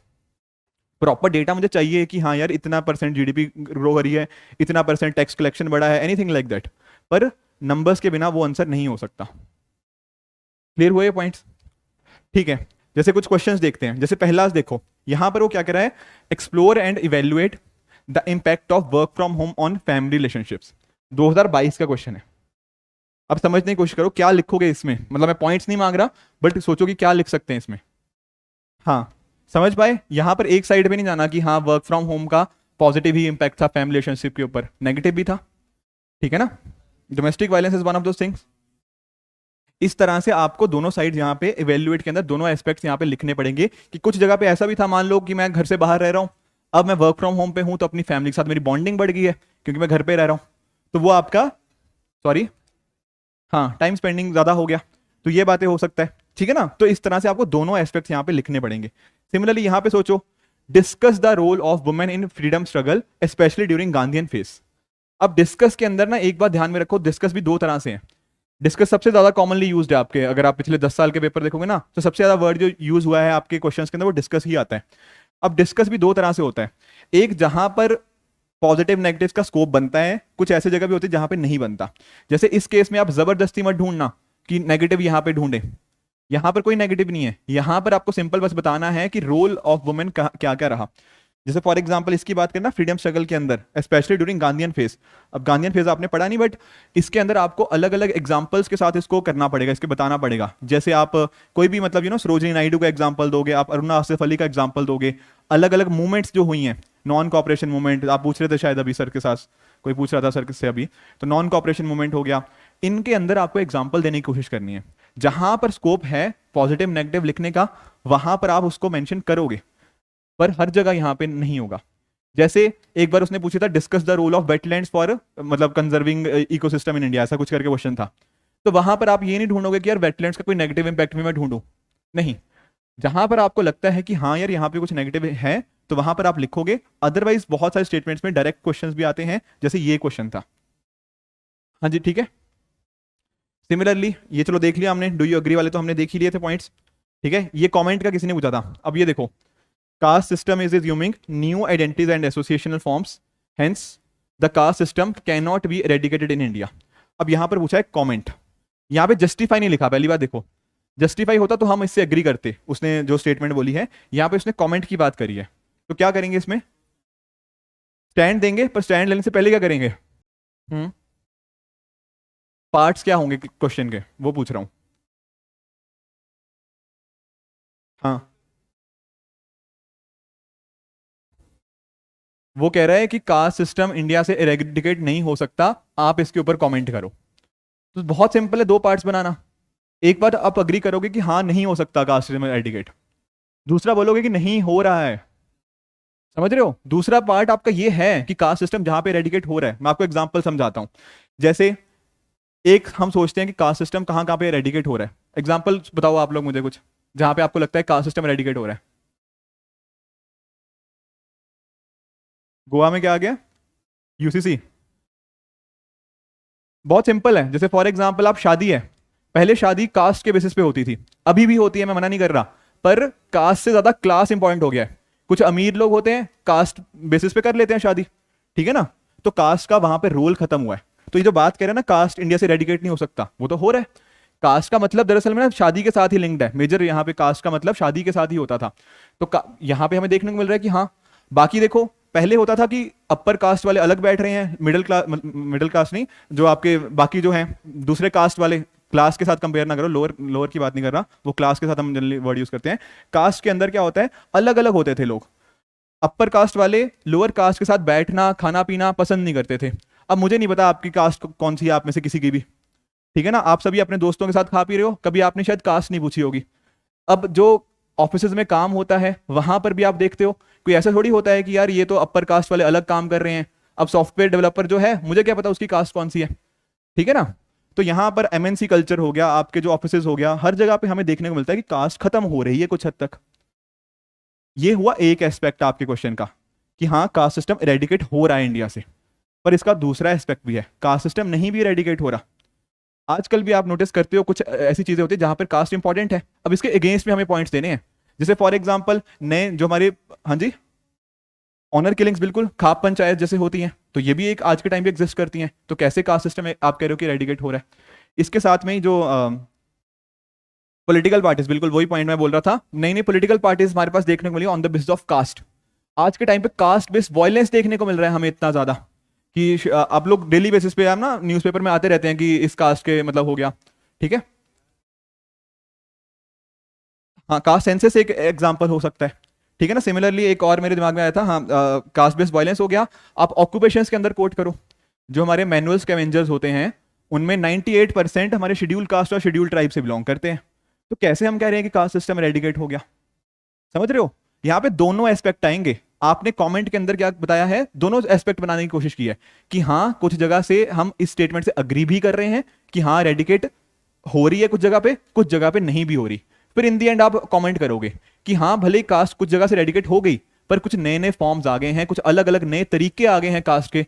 प्रॉपर डेटा मुझे चाहिए कि हाँ यार इतना % जीडीपी ग्रो हो रही है, इतना % टैक्स कलेक्शन बढ़ा है, एनीथिंग लाइक दैट, पर नंबर्स के बिना वो आंसर नहीं हो सकता। क्लियर हुए पॉइंट्स? ठीक है, जैसे कुछ क्वेश्चंस देखते हैं। जैसे पहला देखो, यहां पर वो क्या कह रहा है, explore and evaluate the impact of work from home on family relationships. 2022 का क्वेश्चन है, अब समझने की कोशिश करो क्या लिखोगे इसमें, मतलब मैं पॉइंट्स नहीं मांग रहा, बट सोचो कि क्या लिख सकते हैं इसमें। हाँ, समझ पाए? यहां पर एक साइड पे नहीं जाना कि हाँ वर्क फ्रॉम होम का पॉजिटिव ही इंपैक्ट था फैमिली रिलेशनशिप के ऊपर, नेगेटिव भी था, ठीक है ना। Domestic violence is one of those things. इस तरह से आपको दोनों साइड यहाँ पे इवेल्युएट के अंदर दोनों एस्पेक्ट्स यहाँ पे लिखने पड़ेंगे कि कुछ जगह पे ऐसा भी था, मान लो कि मैं घर से बाहर रह रहा हूँ, अब मैं वर्क फ्रॉम होम पे हूँ, तो अपनी फैमिली के साथ मेरी बॉन्डिंग बढ़ गई है क्योंकि मैं घर पे रह रहा हूँ, तो वो आपका, सॉरी, हाँ, टाइम स्पेंडिंग ज्यादा हो गया, तो ये बातें हो सकता है, ठीक है ना। तो इस तरह से आपको दोनों एस्पेक्ट्स यहाँ पे लिखने पड़ेंगे। सिमिलरली यहाँ पे सोचो, discuss the role of women in freedom struggle specially during Gandhian phase. अब डिस्कस के अंदर ना एक बात ध्यान में रखो, डिस्कस भी दो तरह से है। डिस्कस सबसे ज्यादा कॉमनली यूज्ड है आपके, अगर आप पिछले 10 साल के पेपर देखोगे ना, तो सबसे ज्यादा वर्ड जो यूज हुआ है आपके क्वेश्चंस के अंदर वो डिस्कस ही आता है। अब डिस्कस भी दो तरह से होता है, एक जहां पर पॉजिटिव नेगेटिव का स्कोप बनता है, कुछ ऐसे जगह भी होती है जहां पे नहीं बनता। जैसे इस केस में आप जबरदस्ती मत ढूंढना कि नेगेटिव यहां पे ढूंढे, यहां पर कोई नेगेटिव नहीं है, यहां पर आपको सिंपल बस बताना है कि रोल ऑफ वुमेन क्या क्या रहा। जैसे फॉर एग्जांपल इसकी बात करना फ्रीडम स्ट्रगल के अंदर स्पेशली ड्यूरिंग गांधीयन फेज। अब गांधीयन फेज आपने पढ़ा नहीं, बट इसके अंदर आपको अलग अलग एग्जांपल्स के साथ इसको करना पड़ेगा, इसके बताना पड़ेगा। जैसे आप कोई भी मतलब सरोजिनी नायडू का एग्जांपल दोगे, आप अरुणा आसिफ अली का एग्जांपल दोगे, अलग अलग मूवमेंट्स जो हुई हैं, नॉन कॉपरेशन मूवमेंट आप पूछ रहे थे शायद अभी सर के साथ, कोई पूछ रहा था सर से अभी, तो नॉन कॉपरेशन मूवमेंट हो गया, इनके अंदर आपको एग्जाम्पल देने की कोशिश करनी है। जहां पर स्कोप है पॉजिटिव नेगेटिव लिखने का, वहां पर आप उसको मेंशन करोगे, पर हर जगह यहां पे नहीं होगा। जैसे एक बार उसने पूछा था discuss the role of wetlands for मतलब कंजर्विंग इकोसिस्टम इन इंडिया, ऐसा कुछ करके क्वेश्चन था। तो वहां पर आप ये नहीं ढूंढोगे कि यार वेटलैंड्स का कोई नेगेटिव इंपैक्ट भी मैं ढूंढूं, नहीं। जहां पर आपको लगता है कि हाँ यार यहाँ पे कुछ नेगेटिव है, तो वहां पर आप लिखोगे। अदरवाइज बहुत सारे स्टेटमेंट्स में डायरेक्ट क्वेश्चंस भी आते हैं, जैसे ये क्वेश्चन था। हाँ जी, ठीक है। सिमिलरली ये चलो देख लिया हमने, डू यू एग्री वाले तो हमने देख ही लिए थे पॉइंट्स, ठीक है। ये कमेंट का किसी ने पूछा था, अब ये देखो, caste system is assuming new identities and associational forms, hence the caste system cannot be eradicated in India। अब यहां पर पूछा है कमेंट, यहां पे जस्टिफाई नहीं लिखा। पहली बात देखो, जस्टिफाई होता तो हम इससे एग्री करते, उसने जो स्टेटमेंट बोली है, यहां पे उसने कमेंट की बात करी है, तो क्या करेंगे इसमें, स्टैंड देंगे, पर स्टैंड लेने से पहले क्या करेंगे, पार्ट्स क्या होंगे क्वेश्चन के, वो पूछ रहा हूं। हाँ, वो कह रहा है कि कास्ट सिस्टम इंडिया से इरेडिकेट नहीं हो सकता, आप इसके ऊपर कमेंट करो। तो बहुत सिंपल है, दो पार्ट्स बनाना। एक बार आप अग्री करोगे कि हाँ नहीं हो सकता कास्ट सिस्टम इरेडिकेट, दूसरा बोलोगे कि नहीं हो रहा है। समझ रहे हो? दूसरा पार्ट आपका ये है कि कास्ट सिस्टम जहां पे इरेडिकेट हो रहा है, मैं आपको एग्जांपल समझाता हूं। जैसे एक हम सोचते हैं कि कास्ट सिस्टम कहां कहां पे इरेडिकेट हो रहा है, एग्जांपल बताओ आप लोग मुझे कुछ जहां पे आपको लगता है कास्ट सिस्टम इरेडिकेट हो रहा है। गोवा में क्या आ गया, यूसीसी। बहुत सिंपल है, जैसे फॉर एग्जांपल आप शादी है, पहले शादी कास्ट के बेसिस पे होती थी, अभी भी होती है, मैं मना नहीं कर रहा, पर कास्ट से ज्यादा क्लास इंपॉर्टेंट हो गया है। कुछ अमीर लोग होते हैं कास्ट बेसिस पे कर लेते हैं शादी, ठीक है ना, तो कास्ट का वहां पे रोल खत्म हुआ है। तो ये जो बात कह रहे हैं ना कास्ट इंडिया से रेडिकेट नहीं हो सकता, वो तो हो रहा है। कास्ट का मतलब दरअसल में ना शादी के साथ ही लिंक्ड है, मेजर यहाँ पे कास्ट का मतलब शादी के साथ ही होता था। तो यहाँ पे हमें देखने को मिल रहा है कि हाँ, बाकी देखो पहले होता था कि अपर कास्ट वाले अलग बैठ रहे हैं, मिडिल क्लास नहीं, जो आपके बाकी जो हैं दूसरे कास्ट वाले, क्लास के साथ कंपेयर ना करो, लोअर लोअर की बात नहीं कर रहा, वो क्लास के साथ हम जनरली वर्ड यूज करते हैं। कास्ट के अंदर क्या होता है, अलग अलग होते थे लोग, अपर कास्ट वाले लोअर कास्ट के साथ बैठना खाना पीना पसंद नहीं करते थे। अब मुझे नहीं पता आपकी कास्ट कौन सी है, आप में से किसी की भी, ठीक है ना, आप सभी अपने दोस्तों के साथ खा पी रहे हो, कभी आपने शायद कास्ट नहीं पूछी होगी। अब जो ऑफिस में काम होता है वहां पर भी आप देखते हो, कोई ऐसा थोड़ी होता है कि यार ये तो अपर कास्ट वाले अलग काम कर रहे हैं, अब सॉफ्टवेयर डेवलपर जो है मुझे क्या पता उसकी कास्ट कौन सी है, ठीक है ना। तो यहाँ पर एमएनसी कल्चर हो गया, आपके जो ऑफिस हो गया, हर जगह पे हमें देखने को मिलता है कि कास्ट खत्म हो रही है कुछ हद तक। ये हुआ एक एस्पेक्ट आपके क्वेश्चन का कि हाँ कास्ट सिस्टम इरेडिकेट हो रहा है इंडिया से, पर इसका दूसरा एस्पेक्ट भी है, कास्ट सिस्टम नहीं भी इरेडिकेट हो रहा। आजकल भी आप नोटिस करते हो कुछ ऐसी चीजें होती है जहां पर कास्ट इंपॉर्टेंट है, अब इसके अगेंस्ट में हमें पॉइंट्स देने हैं। जैसे फॉर एग्जांपल नए जो हमारे, हाँ जी, ऑनर किलिंग्स, बिल्कुल खाप पंचायत जैसे होती हैं, तो ये भी एक आज के टाइम पे एग्जिस्ट करती हैं। तो कैसे कास्ट सिस्टम आप कह रहे हो कि रेडिकेट हो रहा है। इसके साथ में ही जो पॉलिटिकल पार्टीज, बिल्कुल वही पॉइंट मैं बोल रहा था, नई नई पॉलिटिकल पार्टीज हमारे पास देखने को मिली on the basis of caste. आज के टाइम पे कास्ट बेस्ड वायलेंस देखने को मिल रहा है हमें इतना ज्यादा कि आप लोग डेली बेसिस पे आप ना न्यूज़पेपर में आते रहते हैं कि इस कास्ट के मतलब हो गया, ठीक है। हाँ, कास्ट सेंसस एक एग्जांपल हो सकता है, ठीक है ना। सिमिलरली एक और मेरे दिमाग में आया था, हाँ, कास्ट बेस्ड वायलेंस हो गया। आप ऑक्यूपेशंस के अंदर कोट करो, जो हमारे मैनुअल स्कैवेंजर्स होते हैं उनमें 98% हमारे शेड्यूल कास्ट और शेड्यूल ट्राइब से बिलोंग करते हैं। तो कैसे हम कह रहे हैं कि कास्ट सिस्टम रेडिकेट हो गया? समझ रहे हो? यहाँ पे दोनों एस्पेक्ट आएंगे। आपने कमेंट के अंदर क्या बताया है, दोनों एस्पेक्ट बनाने की कोशिश की है कि हाँ कुछ जगह से हम इस स्टेटमेंट से अग्री भी कर रहे हैं कि हाँ रेडिकेट हो रही है कुछ जगह पे नहीं भी हो रही। फिर इन दी एंड आप कमेंट करोगे कि हाँ भले ही कास्ट कुछ जगह से रेडिकेट हो गई, पर कुछ नए नए फॉर्म्स आ गए हैं, कुछ अलग अलग नए तरीके आ गए हैं कास्ट के,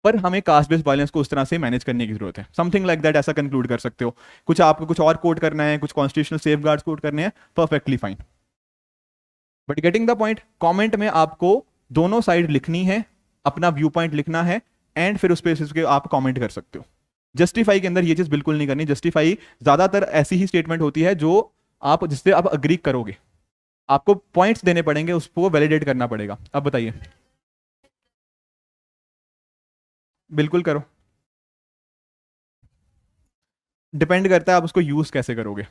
पर हमें कास्ट बेस्ड वायलेंस को उस तरह से मैनेज करने की जरूरत है। समथिंग लाइक दैट, ऐसा कंक्लूड कर सकते हो। कुछ आपको कुछ और कोट करना है, कुछ कॉन्स्टिट्यूशनल सेफगार्ड्स कोट करने हैं, perfectly fine. But getting the point, comment में आपको दोनों साइड लिखनी है, अपना व्यू पॉइंट लिखना है, एंड फिर उस पर आप कमेंट कर सकते हो। जस्टिफाई के अंदर ये चीज बिल्कुल नहीं करनी। जस्टिफाई ज्यादातर ऐसी ही स्टेटमेंट होती है जो आप जिससे आप अग्री करोगे, आपको पॉइंट्स देने पड़ेंगे, उसको वैलिडेट करना पड़ेगा। अब बताइए। बिल्कुल करो, डिपेंड करता है आप उसको यूज कैसे करोगे,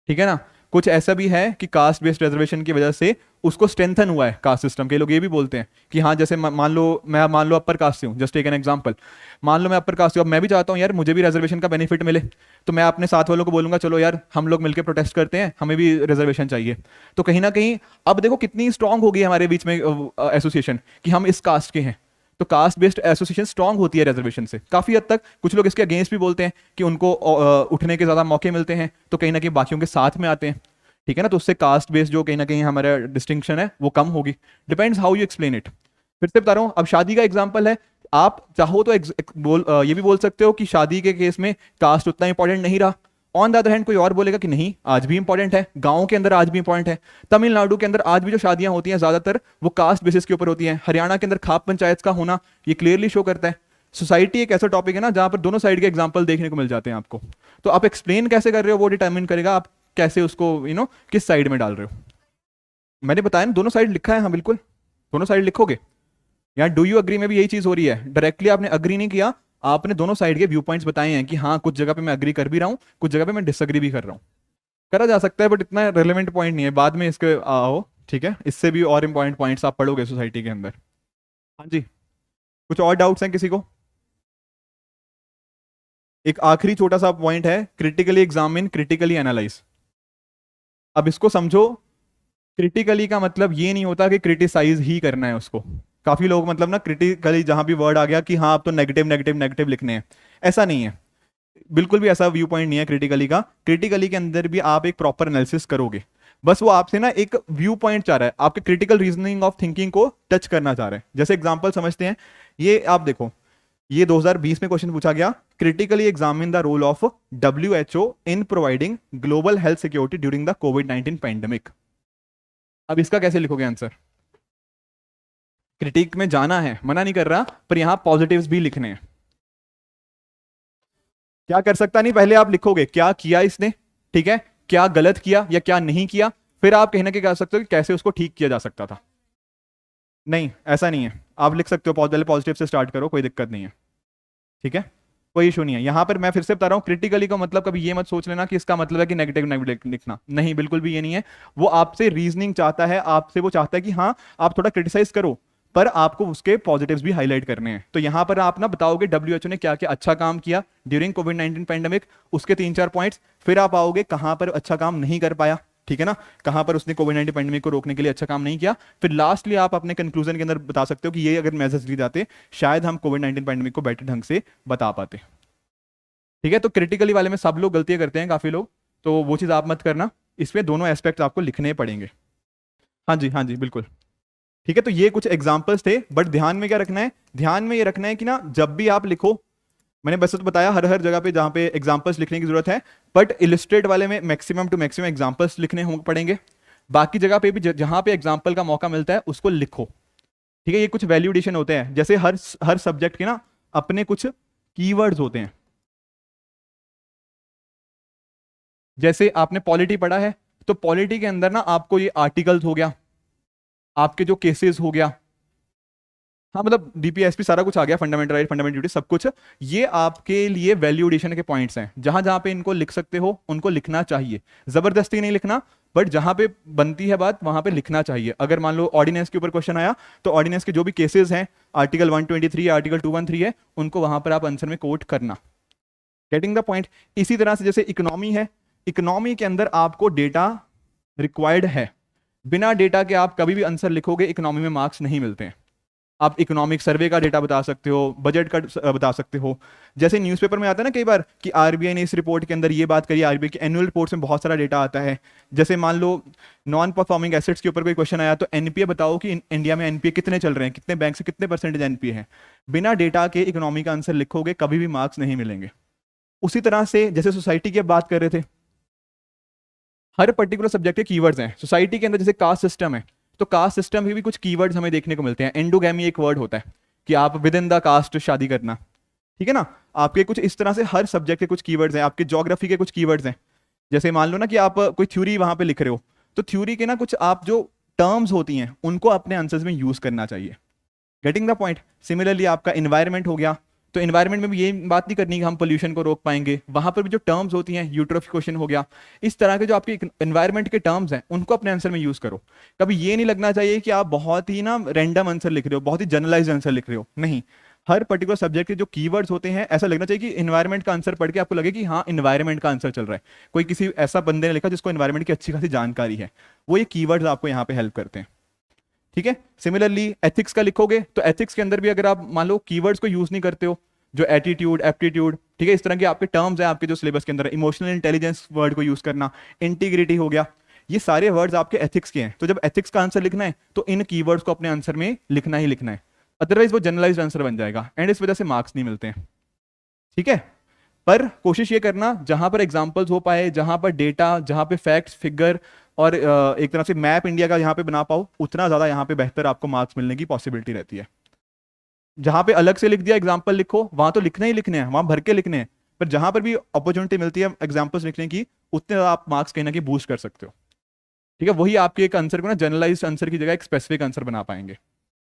ठीक है ना। कुछ ऐसा भी है कि कास्ट बेस्ड रिजर्वेशन की वजह से उसको स्ट्रेंथन हुआ है कास्ट सिस्टम के। लोग ये भी बोलते हैं कि हाँ जैसे मान लो अपर कास्ट से हूँ, जस्ट टेक एन एग्जांपल। मान लो मैं अपर कास्ट से हूँ, अब मैं भी चाहता हूँ यार मुझे भी रिजर्वेशन का बेनिफिट मिले, तो मैं अपने साथ वालों को बोलूंगा चलो यार हम लोग मिलकर प्रोटेस्ट करते हैं, हमें भी रिजर्वेशन चाहिए। तो कहीं ना कहीं अब देखो कितनी स्ट्रांग हो गई है हमारे बीच में एसोसिएशन कि हम इस कास्ट के हैं। तो कास्ट बेस्ड एसोसिएशन स्ट्रांग होती है रिजर्वेशन से काफी हद तक। कुछ लोग इसके अगेंस्ट भी बोलते हैं कि उनको उठने के ज्यादा मौके मिलते हैं, तो कहीं ना कहीं बाकियों के साथ में आते हैं, ठीक है ना। तो उससे कास्ट बेस्ड जो कहीं ना कहीं हमारा डिस्टिंक्शन है वो कम होगी। Depends how you explain it. फिर से बता रहा हूँ, अब शादी का एग्जाम्पल है, आप चाहो तो ये भी बोल सकते हो कि शादी के केस में कास्ट उतना इंपॉर्टेंट नहीं रहा। ऑन द अदर हैंड कोई और बोलेगा कि नहीं आज भी इंपॉर्टेंट है, गांव के अंदर आज भी इंपॉर्टेंट है, तमिलनाडु के अंदर आज भी जो शादियां होती हैं ज्यादातर वो कास्ट बेसिस के ऊपर होती हैं। हरियाणा के अंदर खाप पंचायत का होना ये क्लियरली शो करता है। सोसाइटी एक ऐसा टॉपिक है ना जहां पर दोनों साइड के एग्जाम्पल देखने को मिल जाते हैं आपको। तो आप एक्सप्लेन कैसे कर रहे हो वो डिटरमिन करेगा आप कैसे उसको किस साइड में डाल रहे हो। मैंने बताया ना दोनों साइड लिखा है, हाँ बिल्कुल दोनों साइड लिखोगे। यहाँ डू यू अग्री में भी यही चीज हो रही है, डायरेक्टली आपने अग्री नहीं किया, आपने दोनों साइड के व्यू पॉइंट्स बताए हैं कि हाँ कुछ जगह पे मैं अग्री कर भी रहा हूँ, कुछ जगह पे मैं डिसअग्री भी कर रहा हूँ। करा जा सकता है बट इतना रेलेवेंट पॉइंट नहीं है, बाद में इसके आओ, ठीक है। इससे भी और इंपॉर्टेंट पॉइंट्स आप पढ़ोगे सोसाइटी के अंदर। हाँ जी, कुछ और डाउट्स हैं किसी को? एक आखिरी छोटा सा पॉइंट है, क्रिटिकली एग्जामिन क्रिटिकली एनालाइज। अब इसको समझो, क्रिटिकली का मतलब ये नहीं होता कि क्रिटिसाइज ही करना है उसको। काफी लोग मतलब ना क्रिटिकली जहां भी वर्ड आ गया कि हाँ अब तो नेगेटिव नेगेटिव नेगेटिव लिखने हैं, ऐसा नहीं है। बिल्कुल भी ऐसा व्यू पॉइंट नहीं है क्रिटिकली का। क्रिटिकली के अंदर भी आप एक प्रॉपर एनालिसिस करोगे, बस वो आपसे ना एक व्यू पॉइंट चाह रहा है, आपके क्रिटिकल रीजनिंग ऑफ थिंकिंग को टच करना चाह रहे हैं। जैसे एग्जांपल समझते हैं, ये आप देखो, ये 2020 में क्वेश्चन पूछा गया, critically examine the role of WHO in providing global health security during the कोविड-19 पैंडेमिक। अब इसका कैसे लिखोगे आंसर? क्रिटिक में जाना है, मना नहीं कर रहा, पर यहां पॉजिटिव्स भी लिखने हैं। क्या कर सकता नहीं, पहले आप लिखोगे क्या किया इसने, ठीक है, क्या गलत किया या क्या नहीं किया, फिर आप कहीं ना कहीं कह सकते हो कि कैसे उसको ठीक किया जा सकता था। नहीं ऐसा नहीं है, आप लिख सकते हो पहले पॉजिटिव से स्टार्ट करो, कोई दिक्कत नहीं है, ठीक है, कोई इशू नहीं है। यहां पर मैं फिर से बता रहा हूं, क्रिटिकली का मतलब कभी ये मत सोच लेना कि इसका मतलब है कि नेगेटिव नेगेटिव लिखना, नहीं बिल्कुल भी ये नहीं है। वो आपसे रीजनिंग चाहता है, आपसे वो चाहता है कि हाँ आप थोड़ा क्रिटिसाइज करो, पर आपको उसके पॉजिटिव्स भी हाईलाइट करने हैं। तो यहां पर आप ना बताओगे WHO ने क्या क्या अच्छा काम किया ड्यूरिंग कोविड-19 पैंडेमिक, उसके 3-4 पॉइंट्स, फिर आप आओगे कहां पर अच्छा काम नहीं कर पाया, ठीक है ना, कहां पर उसने कोविड-19 पैंडेमिक को रोकने के लिए अच्छा काम नहीं किया। फिर लास्टली आप अपने कंक्लूजन के अंदर बता सकते हो कि ये अगर मेजर्स लिए जाते शायद हम कोविड-19 पैंडेमिक को बेटर ढंग से बता पाते, ठीक है। तो क्रिटिकली वाले में सब लोग गलतियां करते हैं काफी लोग, तो वो चीज आप मत करना, इसमें दोनों एस्पेक्ट आपको लिखने पड़ेंगे। हाँ जी बिल्कुल, ठीक है। तो ये कुछ एग्जाम्पल्स थे, बट ध्यान में क्या रखना है, ध्यान में ये रखना है कि ना जब भी आप लिखो, मैंने बस तो बताया हर हर जगह पे जहां पे एग्जाम्पल्स लिखने की जरूरत है, बट इलिस्ट्रेट वाले में मैक्सिमम टू मैक्सिमम एग्जाम्पल्स लिखने होंगे पड़ेंगे। बाकी जगह पे भी जहां पे एग्जाम्पल का मौका मिलता है उसको लिखो, ठीक है। ये कुछ वैल्यू एडिशन होते हैं, जैसे हर हर सब्जेक्ट के ना अपने कुछ कीवर्ड्स होते हैं। जैसे आपने पॉलिटी पढ़ा है, तो पॉलिटी के अंदर ना आपको ये आर्टिकल्स हो गया, आपके जो केसेस हो गया, हाँ मतलब डीपीएसपी सारा कुछ आ गया, फंडामेंटल राइट, फंडामेंटल ड्यूटी, सब कुछ। ये आपके लिए वैल्यू एडिशन के पॉइंट्स हैं, जहां जहां पे इनको लिख सकते हो उनको लिखना चाहिए, जबरदस्ती नहीं लिखना, बट जहां पे बनती है बात वहां पे लिखना चाहिए। अगर मान लो ऑर्डिनेंस के ऊपर क्वेश्चन आया तो ऑर्डिनेंस के जो भी केसेस हैं, आर्टिकल 123 आर्टिकल 213 है, उनको वहां पर आप आंसर में कोट करना। Getting the point. इसी तरह से जैसे इकोनॉमी है, इकोनॉमी के अंदर आपको डेटा रिक्वायर्ड है, बिना डेटा के आप कभी भी आंसर लिखोगे इकोनॉमी में मार्क्स नहीं मिलते हैं। आप इकोनॉमिक सर्वे का डेटा बता सकते हो, बजट का बता सकते हो। जैसे न्यूज़पेपर में आता है ना कई बार कि आरबीआई ने इस रिपोर्ट के अंदर ये बात करी, आरबीआई की एनुअल रिपोर्ट्स में बहुत सारा डेटा आता है। जैसे मान लो नॉन परफॉर्मिंग एसेट्स के ऊपर कोई क्वेश्चन आया तो एनपीए बताओ कि इंडिया में एनपीए कितने चल रहे हैं, कितने बैंक से कितने परसेंटेज एनपीए है। बिना डेटा के इकोनॉमी का आंसर लिखोगे कभी भी मार्क्स नहीं मिलेंगे। उसी तरह से जैसे सोसाइटी की बात कर रहे थे, हर पर्टिकुलर सब्जेक्ट के कीवर्ड्स हैं। सोसाइटी के अंदर जैसे कास्ट सिस्टम है, तो कास्ट सिस्टम में भी कुछ कीवर्ड्स हमें देखने को मिलते हैं। एंडोगैमी एक वर्ड होता है कि आप विद इन द कास्ट शादी करना, ठीक है ना। आपके कुछ इस तरह से हर सब्जेक्ट के कुछ कीवर्ड्स हैं, आपके ज्योग्राफी के कुछ कीवर्ड्स हैं। जैसे मान लो ना कि आप कोई थ्योरी वहां पे लिख रहे हो, तो थ्योरी के ना कुछ आप जो टर्म्स होती हैं उनको अपने आंसर्स में यूज करना चाहिए। Getting the point. सिमिलरली आपका इन्वायरमेंट हो गया, तो इन्वायरमेंट में भी ये बात नहीं करनी कि हम पोल्यूशन को रोक पाएंगे, वहां पर भी जो टर्म्स होती हैं, यूट्रोफिकेशन हो गया, इस तरह के जो आपके इन्वायरमेंट के टर्म्स हैं उनको अपने आंसर में यूज करो। कभी ये नहीं लगना चाहिए कि आप बहुत ही ना रैंडम आंसर लिख रहे हो, बहुत ही जनरलाइज आंसर लिख रहे हो, नहीं। हर पर्टिकुलर सब्जेक्ट के जो कीवर्ड्स होते हैं, ऐसा लगना चाहिए कि इन्वायरमेंट का आंसर पढ़ के आपको लगे कि हाँ इन्वायरमेंट का आंसर चल रहा है। कोई किसी ऐसा बंदे ने लिखा जिसको इन्वायरमेंट की अच्छी खासी जानकारी है, वो ये कीवर्ड्स आपको यहाँ पे हेल्प करते हैं, ठीक है। सिमिलरली एथिक्स का लिखोगे तो एथिक्स के अंदर भी अगर आप मान लो कीवर्ड्स को यूज नहीं करते हो, जो एटीट्यूड, एप्टीट्यूड, ठीक है, इस तरह के आपके टर्म्स हैं आपके जो सिलेबस के अंदर, इमोशनल इंटेलिजेंस वर्ड को यूज करना, इंटीग्रिटी हो गया, ये सारे वर्ड्स आपके एथिक्स के हैं। तो जब एथिक्स का आंसर लिखना है तो इन कीवर्ड्स को अपने आंसर में लिखना ही लिखना है, अदरवाइज वो जनरलाइज्ड आंसर बन जाएगा एंड इस वजह से मार्क्स नहीं मिलते हैं, ठीक है। पर कोशिश ये करना जहां पर एग्जाम्पल्स हो पाए, जहां पर डेटा, जहां पे फैक्ट्स, फिगर और एक तरह से मैप इंडिया का यहाँ पे बना पाओ, उतना ज्यादा यहाँ पे बेहतर आपको मार्क्स मिलने की पॉसिबिलिटी रहती है। जहां पे अलग से लिख दिया एग्जाम्पल लिखो, वहां तो लिखने ही लिखने हैं, वहां भर के लिखने हैं, पर जहां पर भी अपॉर्चुनिटी मिलती है एग्जाम्पल्स लिखने की, उतने ज्यादा आप मार्क्स कहीं ना कहीं बूस्ट कर सकते हो, ठीक है। वही आपके एक आंसर को ना जनरलाइज आंसर की जगह एक स्पेसिफिक आंसर बना पाएंगे।